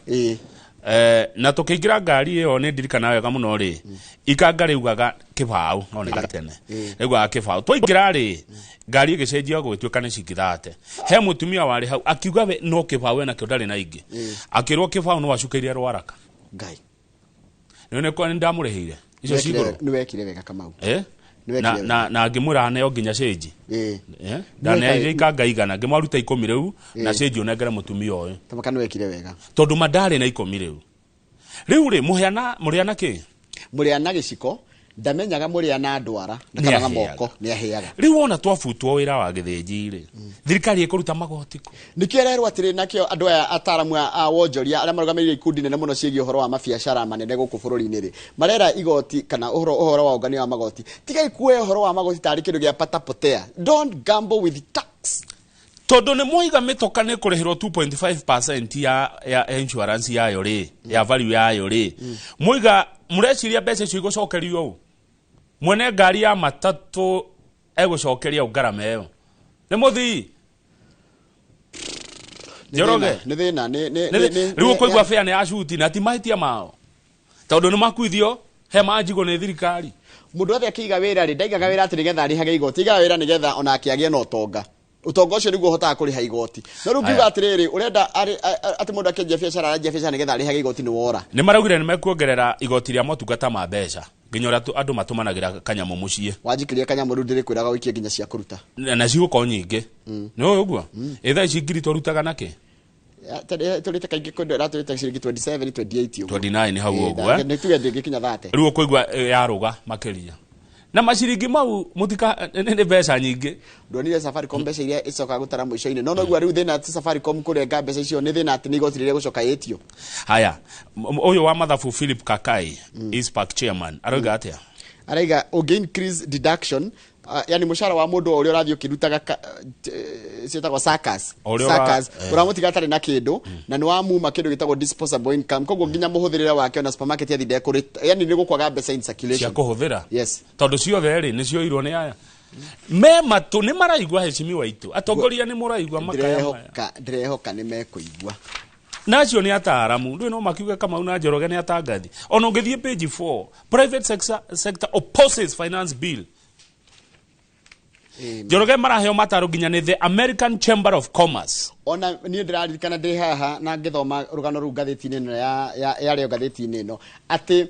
na tukiingira ngari iyo ni ndirikana wega muno ri ikangari ugaga kibau no ni gatene egwa kibau twaingira ri ngari igicenjia gwituika ni cikithate he mutumia wari hau akiuga we no kibau na kio ndari na ingi akirwo kibau no wacukiria rwaraka ngai none kwa ndamurehire icio cigoro ni wekire wega Kamau na ngimura ne oginya cenji ndane ikangaiga ngimaruta 10 riu na cenji onengere mutumia oyo tamaka ni wekire wega tondu mandari na 10 riu ri muhiana ki muhiana giciko ndamenyaga muhiana ndwara na kana moko ni aheaga riu ona twafutwo wira wa githenji ri thirikari ikuruta magoti ku nikiererwo atiri nakio andu aya ataramu a wonjoria aria marugamiriire ikundi nene muno ciegi uhoro wa mabiacara manene guku bururi-ini ri marera igoti kana uhoro wa ungania wa magoti tiga ikue uhoro wa magoti tari kindu gia patapotea don't gamble with tax tondu ni moiga mitoka ni kurihirwo 2.5% ya insurance yayo ri ya value yayo ri moiga mureciria mbeca icio igucokerio mwene ngari ya matatu egucokeria ugarama iyo ni muthi Njoroge ni thina ni riu kuigwa fare ni ashuti na ti mahitia mao tondu ni makuithio he manjigo ni thirikari mundu othe akiga wira ri ndaigaga wira ati nigetha arihage igoti iga wira nigetha ona akiagie na utonga ucio niguo hotaga kuriha igoti no riu ngiuga atiriri urenda ati mundu akenjia biacara aranjia biacara nigetha arihage igoti ni wora ni maraugire ni mekuongerera igoti ria motungata ma mbeca nginya uria andu matumanagira kanyamu mucie wanjikirie kanyamu ru ndiri kwiraga wikie nginya cia kuruta na ciuko nyingi no uguo etha ici ngiri torutaga nake turite kaingi kundu raturite ciringi 27 28 29 ni hau uguo ni tuge ndingikinya 30 riu kuigwa yaruga makiria na maciringi mau mutika ni mbeca nyingi ndonire Safaricom mbeca iria icoka gutara muico-ini no noguo riu thina ati Safaricom kurenga mbeca icio ni thina ati ni igoti riria gucoka yetio haya uyu wa mathafu Philip Kakai ISPAC chairman aroga atia araiga ugain increase deduction yani mushara wa mundu uria urathio kirutaga cietagwo sakas uramutiga atari na kindu na ni wa muma kindu gitagwo disposable income koguo nginya muhuthirire wake na supermarket yathi ndekuri yani ni gukwaga mbeca in circulation cia kuhuthira yes tondu ciothe ri ni cio irwo ni aya me matu ni maraigwa heshimi waitu atongoria ni muraigwa makaya ndirehoka ni mekuigwa nacio ni ataramu ndu no makiuga kama una Njoroge ni atangathi ona ngithie page 4 private sector opposes finance bill Njoroge maraheo mataro ginya ni the American Chamber of Commerce ona ni ndiraririkana ndi haha na ngithoma rugano ru ngatheti-ini no ya rio ngatheti-ini no ati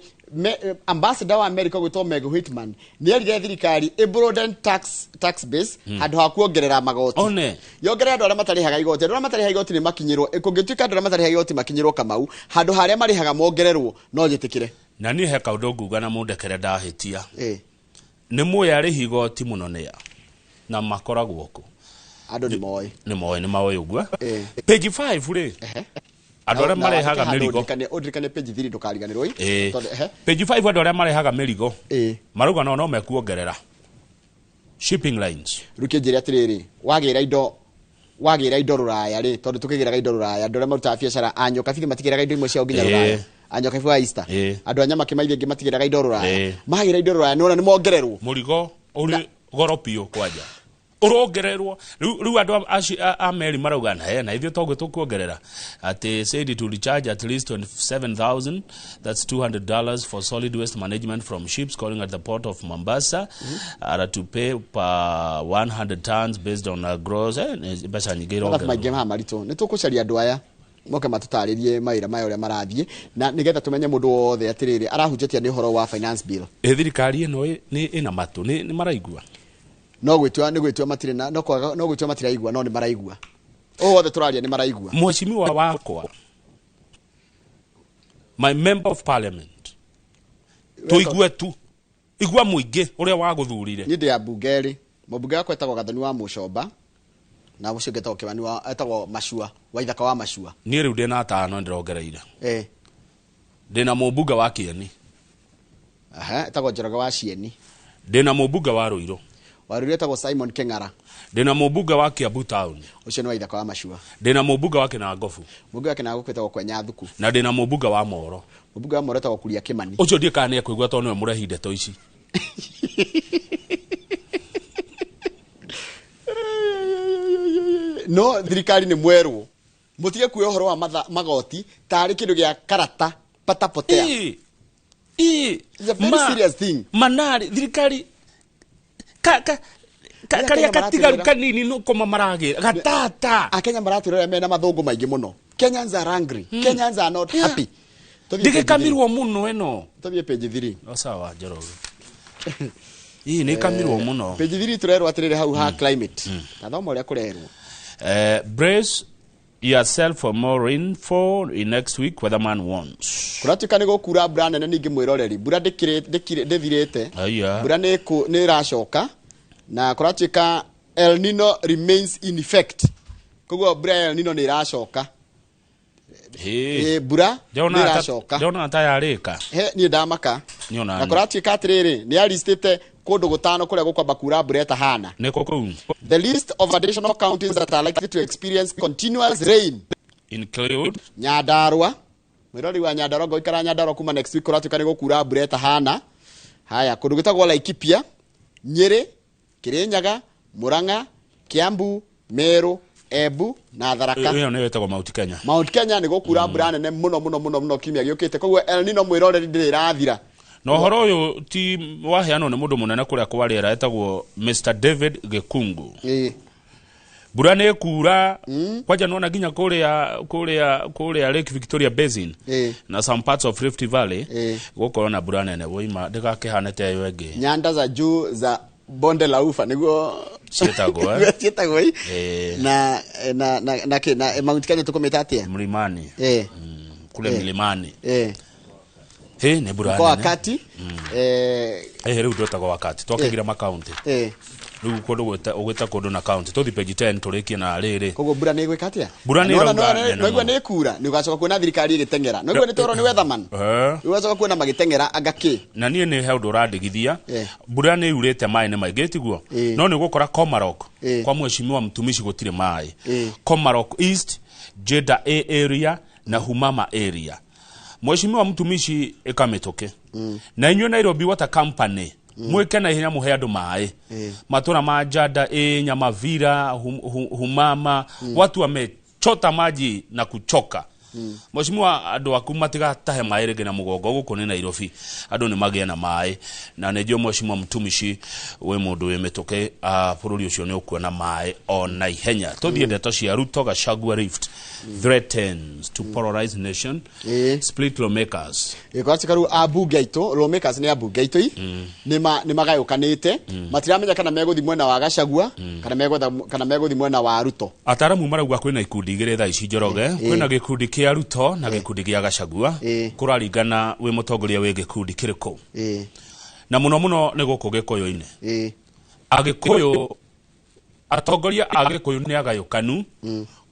ambassador wa America gwitwo Meg Whitman ni erire thirikari broaden tax base handu ha kuongerera magoti one yongerera andu aria matarihaga igoti andu aria matarihaga igoti ni makinyirwo kungituika andu aria matarihaga igoti makinyirwo Kamau handu haria marihaga mongererwo no jitikire na ni he kaundu nguga na mundekere ndahitia ni muyari higoti muno nia na makoragwo ku andu ni moy ugwa page 5 ri andu aria marehaga mirigo undirikane page 3 ndukariganirwo page 5 andu aria marehaga mirigo maruga no mekuongerera shipping lines rukinjira atiriri wagira indo ruraya ri tondu tukigiraga indo ruraya andu aria marutaga biacara anyoka bithi matigiraga indo imwe cia nginya ruraya anyoka bithi wa Easter andu anya makimaithia ngi matigiraga indo ruraya magira indo ruraya nona ni mongererwo murigo uri goropio kwanja urongererwo riu andu a meri marauga na ithio togwe tukuongerera ati said to recharge at least 27,000 that's $200 for solid waste management from ships calling at the port of Mombasa are to pay per 100 tons based on a gross besa nyigiro ngero marito nitukucaria andu aya moke matutaririe maira mayo ria marathie na nigetha tumenye mundu wothe atiriri arahunjatia ni horo wa finance bill thirikari ino ni ina matu ni maraigua no gwitwa matire na no gwitwa matiraigua no ni maraigua wothe turaria ni maraigua mheshimiwa wakwa my member of parliament tuigue tu igua muingi uria waguthurire ni ndi ya bungeri mubunge wakwa etagwo Gathoni wa Mucomba na ucio ngetagwo Kimani wa etagwo Mashua wa ithaka wa Mashua ni riu ndina tano ndirongereire ndina mubunge wa Kieni etagwo Njoroge wa Cieni ndina mubunge wa Ruiru etagwo Simon Keng'ara ndina mubunge wa Kiambu town ucio ni wa ithaka wa Mashua ndina mubunge wa Kinangofu mubunge wa Kinangofu etagwo Kwenya Thuku na ndina mubunge wa Moro mubunge wa Moro etagwo Kuria Kimani ucio ndikana ni akuigua to no murehi ndeto ici no thirikari ni mwerwo mutige kuoya horo wa magoti tari kindu gia karata patapotea it's a very serious thing manari thirikari karia katigaru kanini no koma maragira gatata akenya maraturira mena mathungu maingi muno Kenyans are angry Kenyans are not happy dige kamirwo muno eno tobie page 3 sawa Njoroge ni kamirwo muno page 3 turerwa atirire hau ha climate kathomo ria kurerwo brace yourself for more rainfall in next week weatherman warns kuratuka ni gukura mbura nene ningi mwiroreri mbura ndithirite mbura ni racoka na kuratuka El Nino remains in effect koguo mbura El Nino ni racoka mbura ni racoka ndona tayarika ni ndamaka na kuratuka atiriri ni alistite kundu gutano kuria gukwamba kura mbura etahana niko kuu the list of additional counties that are likely to experience continuous rain include Nyandarua mwirori wa Nyandarua goikara Nyandarua kuma next week kuratuka ni gukura mbura etahana haya kundu gitagwo Laikipia Nyeri Kirinyaga Murang'a Kiambu Meru Embu na Tharaka iyo ni wetagwo Mount Kenya ni gukura mbura nene muno kimia giukite koguo El Nino mwiroreri ndirathira no horo uyu ti waheano ni mundu munene kuria kwariera etagwo Mr David Gekungu mbura ni kura kwaja nona ginya kuria Lake Victoria Basin na some parts of Rift Valley gukora na mbura nene woima ndikakihanete yo engi nyanda za juu za bonde la ufa niguo cietagwo na Mount Kenya tukometa atia mlimani kule milimani ni mbura nene kwa wakati riu ndotagwo wakati twakigira makaunti riu kundu ugwita kundu na county tuthi page 10 turikie na riri koguo mbura ni gwikatia mbura ni noigwa ni kura ni ugacoka kuona thirikari igitengera noigwa ni toro ni weatherman ugacoka kuona magitengera agaki na nie ni heundo radigithia mbura ni urite mai ni maingi tiguo no ni gukora Komarok kwa mheshimiwa mtumishi gutire mai Komarok East Jeddah area na Humama area mheshimiwa mtumishi ekametoke na inyo Nairobi Water Company mweke na ihenya muhe andu mai matura ma Jeddah Nyamavira Humama watu wamechota maji na kuchoka mheshimiwa andu aku matiga tahe mai rege na mugongo guko ni Nairobi andu ni magia na mai na nejo mheshimiwa mtumishi we mundu wemetoke bururi ucio ni ukuona mai ona ihenya tuthie ndeto cia Ruto Gachagua Rift threatens to polarize nation split lawmakers kwatikaru abunge aitu lawmakers ni abunge aitu ni magayukanite matiramenya kana meguthi mwena wa Gachagua kana meguthi mwena wa Ruto ataramu marauga kwina ikundi igire tha ici Njoroge kwina gikundi kia gia Ruto na gikundi gia Gachagua kuraringana wi mutongoria wi gikundi kiriko na muno ni guku Gikuyu-ini Agikuyu atongoria Agikuyu ni agayukanu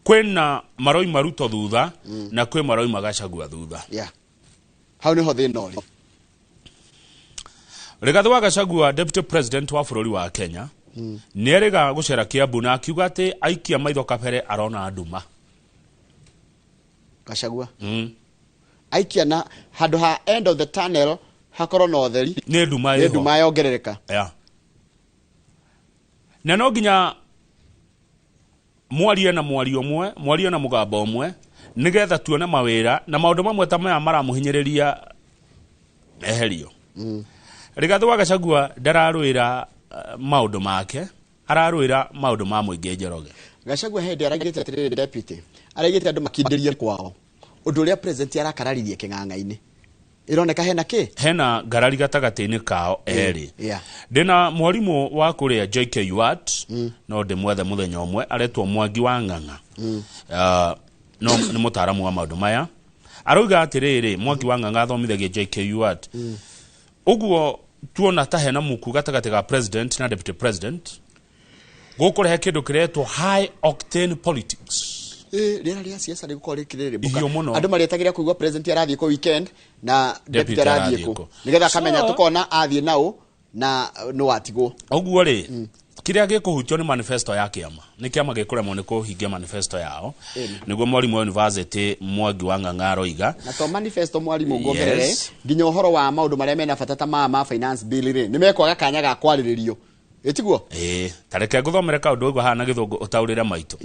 kwina maroi Ruto thutha na kwi maroi Gachagua thutha hau niho thina uri Rigathi wa Gachagua deputy president wa bururi wa Kenya ni erega gucera Kiambu na akiuga ati aikia maitho kabere arona nduma Gachagua aikia na handu ha end of the tunnel hakorwo no theri ni nduma yongerereka na no nginya mwarie na mwario mwe mwarie na mugamba umwe nigetha tuone mawira na maundu mamwe ta maya maramuhinyiriria eherio Rigathi wa Gachagua ndararwira maundu make ararwira maundu ma muingi Njoroge Gachagua hindi aragite atiriri deputy aragite andu makindirie kwao undu uria president arakararirie king'ang'a-ini ironeka hena ngarari gatagati-ini kao eri ndina mwarimu wa kuria JKUAT no ndimwethe muthenya umwe aretwo Mwangi wa Ng'ang'a no ni mutaramu wa maundu maya aroiga atiriri Mwangi wa Ng'ang'a athomithagia JKUAT uguo tuona ta hena muku gatagati ga president na deputy president gukurehe kindu kiretwo high octane politics rĩera rĩa siasa rĩgũkorwo rĩkĩrĩrĩmbũka andũ marĩetagĩrĩra kũigua president arathiĩ kũ weekend na deputy arathiĩ kũ nĩgetha akamenya tukona athiĩ nao na no atigwo ũguo rĩ kiria gĩkũhutio nĩ manifesto ya kĩama nĩ kĩama gĩkũremwo nĩ kũhingia manifesto yao nĩguo mwarimu wa university Mwangi wa Ng'ang'a aroiga na to manifesto mwarimu ngongerere nginya ũhoro wa maũndũ marĩa mena bata ta ma finance bill rĩ nĩ mekwaga kanya ga kwarĩrĩrio ĩtiguo tareke ngũthomere kaũndũ ũguo hana gĩthũngũ ũtaũrĩre maitũ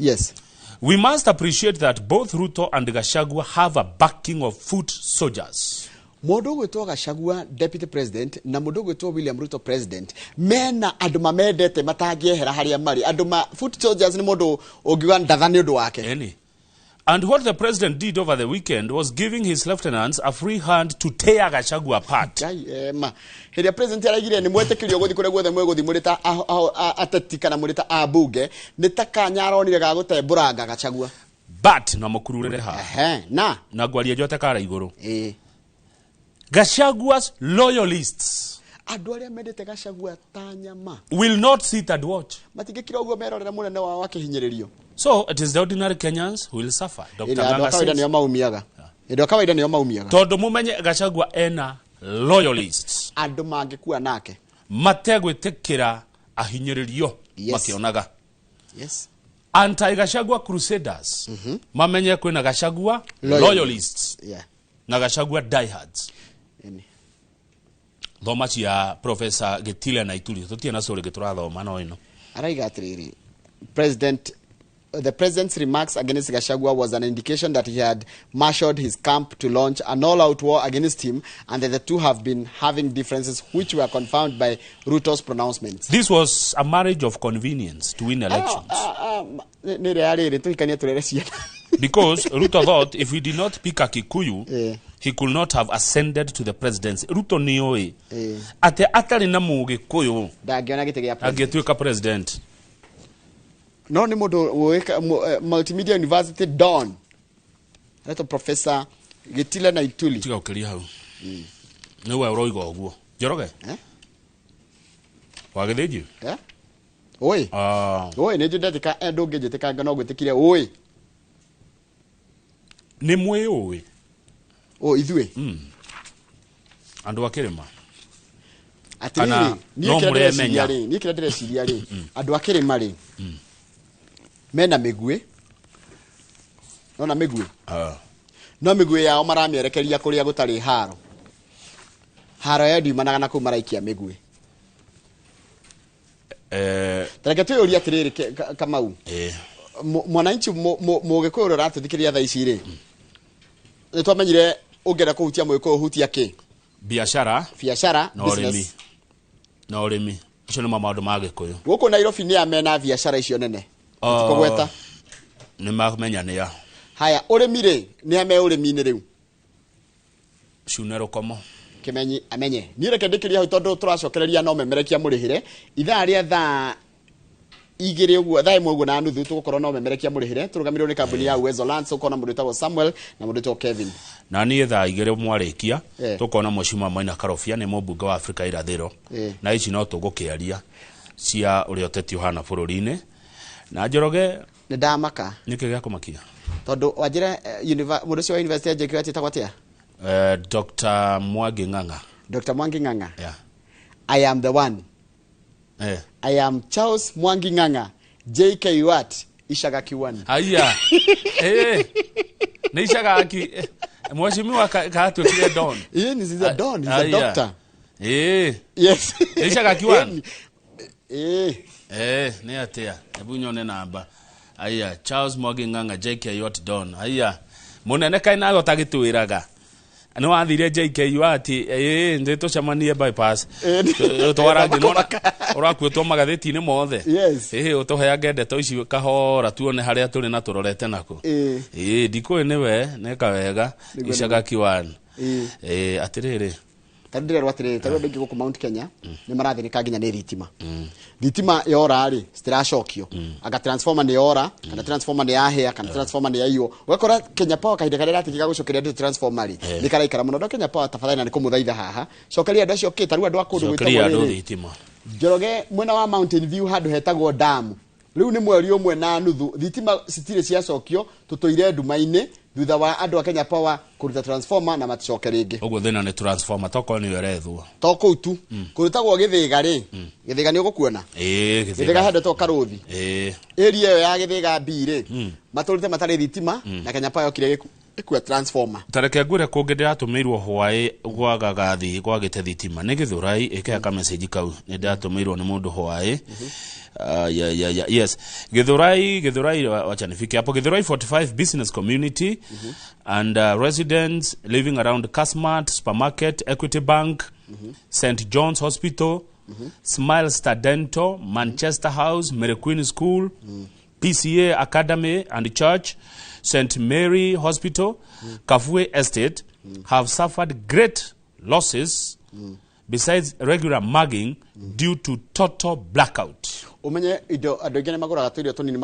We must appreciate that both Ruto and Gachagua have a backing of foot soldiers. Mundu gwitwo Gachagua deputy president na mundu gwitwo William Ruto president mena andu mamendete matangiehera haria mari andu ma foot soldiers ni mundu ungiwa ndathani undu wake And what the president did over the weekend was giving his lieutenants a free hand to tear Gachagua apart. Heria president araigire ni mwetekirio guthi kure guothe mweguthi murita atatika na murita abunge nitakanya aronire ga gutembũranga Gachagua but na mukururire ha na ngwaria njote kara iguru Gachagua's loyalists andu aria mendete Gachagua ta nyama will not sit and watch matingikira uguo merorera munene wa wakihinyirio. So it is the ordinary Kenyans who will suffer. Dr. Ng'ang'a says Ndio kawaida nio maumiaga. Tondu mumenye Gachagua ena loyalists. Andu mangikuwa nake. Mategwitikira ahinyiririo makionaga. Anti Gachagua crusaders. Mamenye kwina Gachagua loyalists. Na Gachagua diehards. Thoma cia Professor Gitile na Ituli tutia sori giturathoma no ino. Araiga atiriri. The president's remarks against Gachagua was an indication that he had marshaled his camp to launch an all-out war against him, and that the two have been having differences which were confirmed by Ruto's pronouncements. This was a marriage of convenience to win elections. Because Ruto thought if he did not pick a Kikuyu, he could not have ascended to the presidency. Ruto nioe. Ate atari na Mugikuyu. Angetuika president. No ni mundu multimedia university Don. Leto Professor Gitile na Ituli. Tiga ukiri hau. Ni we uroiga uguo. Njoroge? Wagithiju? Oi. Oi ni judete endo ngejete kanga no gwitikire oi. Ni mwe oi. Ithue. Andu akirima. Atiriri ni kira direciria ri andu akirima ri mena migwe no migwe yao maramierekeria kuria gutari haro ya ndimanaga na ku maraikia migwe tareke tuyuria atiriri Kamau mwananchi mugikuyu ratuthikiria tha ici ri nitwamenyire ungera kuhutia mwiko hutia ki biashara business na urimi icio ni maundu ma Gikuyu guku Nairobi ni amena biashara icio nene tukogweta ni mamenya ni ya haya urimi ri ni ame urimi ni riu cunero komo kimenyi amenye ni reke ndikiria hau tondu turacokereria no memerekia murihire ithaa ria thaa igire uguo thae mwe uguo na nuthu tugukorwo no memerekia murihire turugamirwo ni kambuni ya Uwezo Lands ukona mundu tagwo Samuel na mundu tagwo Kevin na niä thaa igä mwarikia tukona Mheshimiwa Maina Karobia nä mũmbunge wa Afrika irathiro na ici no tũgũkĩaria cia ũrĩa ũteti ũhana bũrũri-inĩ na Njoroge nĩ ndamaka nĩkĩ gĩa kũmakia tondũ wanjĩra mũndũ ũcio wa university ya JKUAT etagwo atĩa Dr. Mwangi Ng'ang'a. Dr. Mwangi Ng'ang'a. Yeah. I am the one. I am Charles Mwangi Ng'ang'a. JKUAT Ishaga Kiwani. Aya. Ni Ishaga ki Mheshimiwa kaatu kile Don. He's a Don, he's a doctor. Yes. Ishaga Kiwani. Ni atia. Hebu nyone namba. Aya, Charles Mwangi Ng'ang'a JKUAT Don. Aya. Munene kaina gotagitwiraga. No athire JKUAT ndito chamanie bypass twara nginona urakuetwo magatheti-ini mothe utuheage ndeto ici kahora tuone haria turi na turorete nako ndikui niwe neka wega Ishaga Kiwani atiriri tandire rwatiriri tari ndingi guku Mount Kenya ni marathirika nginya ni thitima thitima yora ri stiracokio aga transformer ni yora kana transformer ni yahia kana transformer ni yaio ugakora Kenya Power kahinda karia ratikiga gucokeria ndi transformer ri nikaraikara muno Kenya Power tafadhali ni kumuthaitha haha cokeria andu acio tari andu akundu gwitagwo thitima Njoroge mwena wa Mountain View handu hetagwo damu riu ni mweri umwe na nuthu thitima citire ciacokio tutoire nduma-ini thutha wa andu a Kenya Power kuruta transformer na maticoke ringi uguo thina ni transformer toko ni werethwo toko tu kurutagwo githiga ri githiga ni ugukuona githiga hande to karuthi area ya githiga mbire maturite matari thitima na Kenya Power yokire ikua transformer tareke ngure kungi ndatumirwo hwae gwagagathi gwagite thitima ni Githurai ikeka message kau ni ndatumirwo ni mundu hwae yes Githurai wacha nifike hapo Githurai 45 business community and residents living around Kasmat supermarket Equity Bank St John's Hospital Smile Star Dental Manchester House Mary Queen School PCA Academy and Church St Mary Hospital Kafue Estate have suffered great losses besides regular mugging due to total blackout. Umenye indo andu ingine maguraga tuirio tunini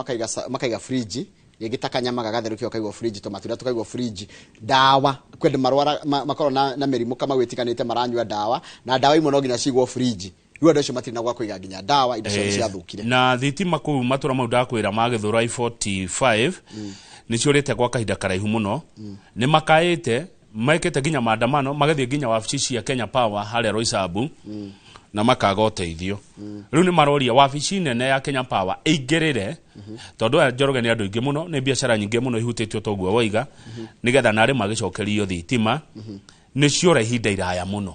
makaiga fridge yegitaka nyama gagatherukio kaigwo fridge tomatunda tukaigwo fridge dawa kwende marwara makoro na merimu kama gwitikanite maranywa dawa na dawa imwe no nginya cigwo fridge riu andu acio matirina gwa kuiga nginya dawa indo cio ciathukire na thitima ku matura mau ndakwira ma Githurai 45 ni ciorete gwa kahinda karaihu muno ni makaite maikete nginya maandamano magathie nginya wabici cia Kenya Power haria Roysambu na makaga uteithio riu ni maroria wabici nene ya Kenya Power ingirire tondu Njoroge ni andu ingi muno ni biashara nyingi muno ihutitio toguo waiga nigetha nari magicokerio thitima ni ciora ihinda iraya muno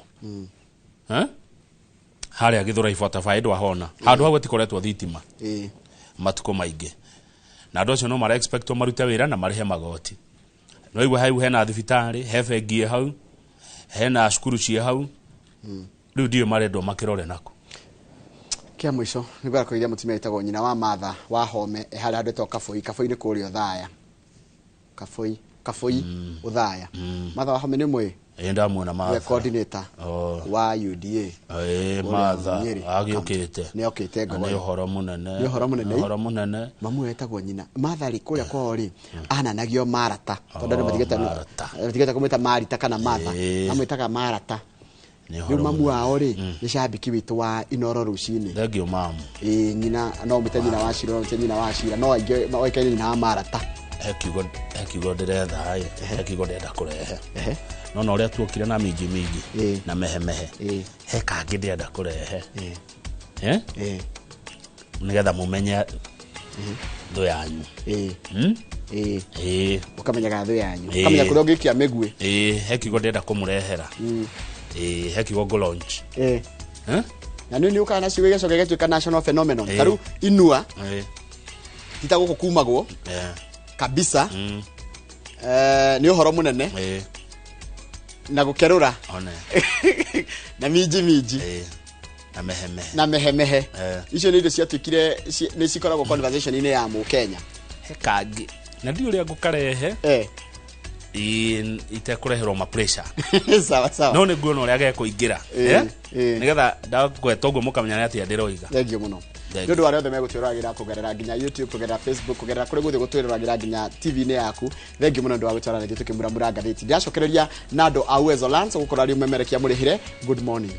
haria Githurai 45 ndwahona handu hau atikoretwo thitima matuko maingi na andu acio no mara expect marute wira na marihe magoti no igwe hau hena thibitari he bengi hau hena cukuru cia hau riu ndio marendwo makirore nako kia mwisho nigwa koiria mutumia itagwo nyina wa Martha wa Home hari handu to Kafoi ni kurio thaya Kafoi uthaya Martha wa Home ni mwe ndamuona Martha coordinator wa UDA Martha agiukite ni okite ngo ni horo munene mamu etagwo nyina Martha ri kuria kwao ri ananagio Marata tondu ndu matigeta kumwita Marita kana Martha amwitaga Marata ni mamu wao ri ni shabiki witu wa Inoro Rucini thegio mamu nyina no mutanyina wa Shiro no mutanyina wa Shira no ainge oikaine nyina Marata hekigo ndiretha hekigo ndenda kurehe no uria tuokire na mingi na mehemehe he kangi ndenda kurehe nigetha mumenye thu yanyu ukamenyaga thu yanyu ukamenya kuria ungikia migwi hekigo ndenda kumurehera hekigo go launch na nini ukana ciwe gecoke getuika national phenomenon taru inua titaguko kumagwo kabisa ni uhoro munene na gukerura na miji na mehemehe icio ni indo ciatuikire ni cikoragwo conversation ine ya mu Kenya hekangi na ndio ria ngukarehe itekurehero ma pressure sawa no nguo no ria gekuingira nigetha ndagweta uguo mukamenya ati ndiroiga thengio muno ndondo wale othe megutwiragira kugerera nginya YouTube kugerera Facebook kugerera kuri guthe gutwiragira nginya TV-ini yaku thengi muno ndo wa gutwara na gituke muramura ngatheti ndiacokereria nando a Uwezo Lands gukora ri umemerekia murihire good morning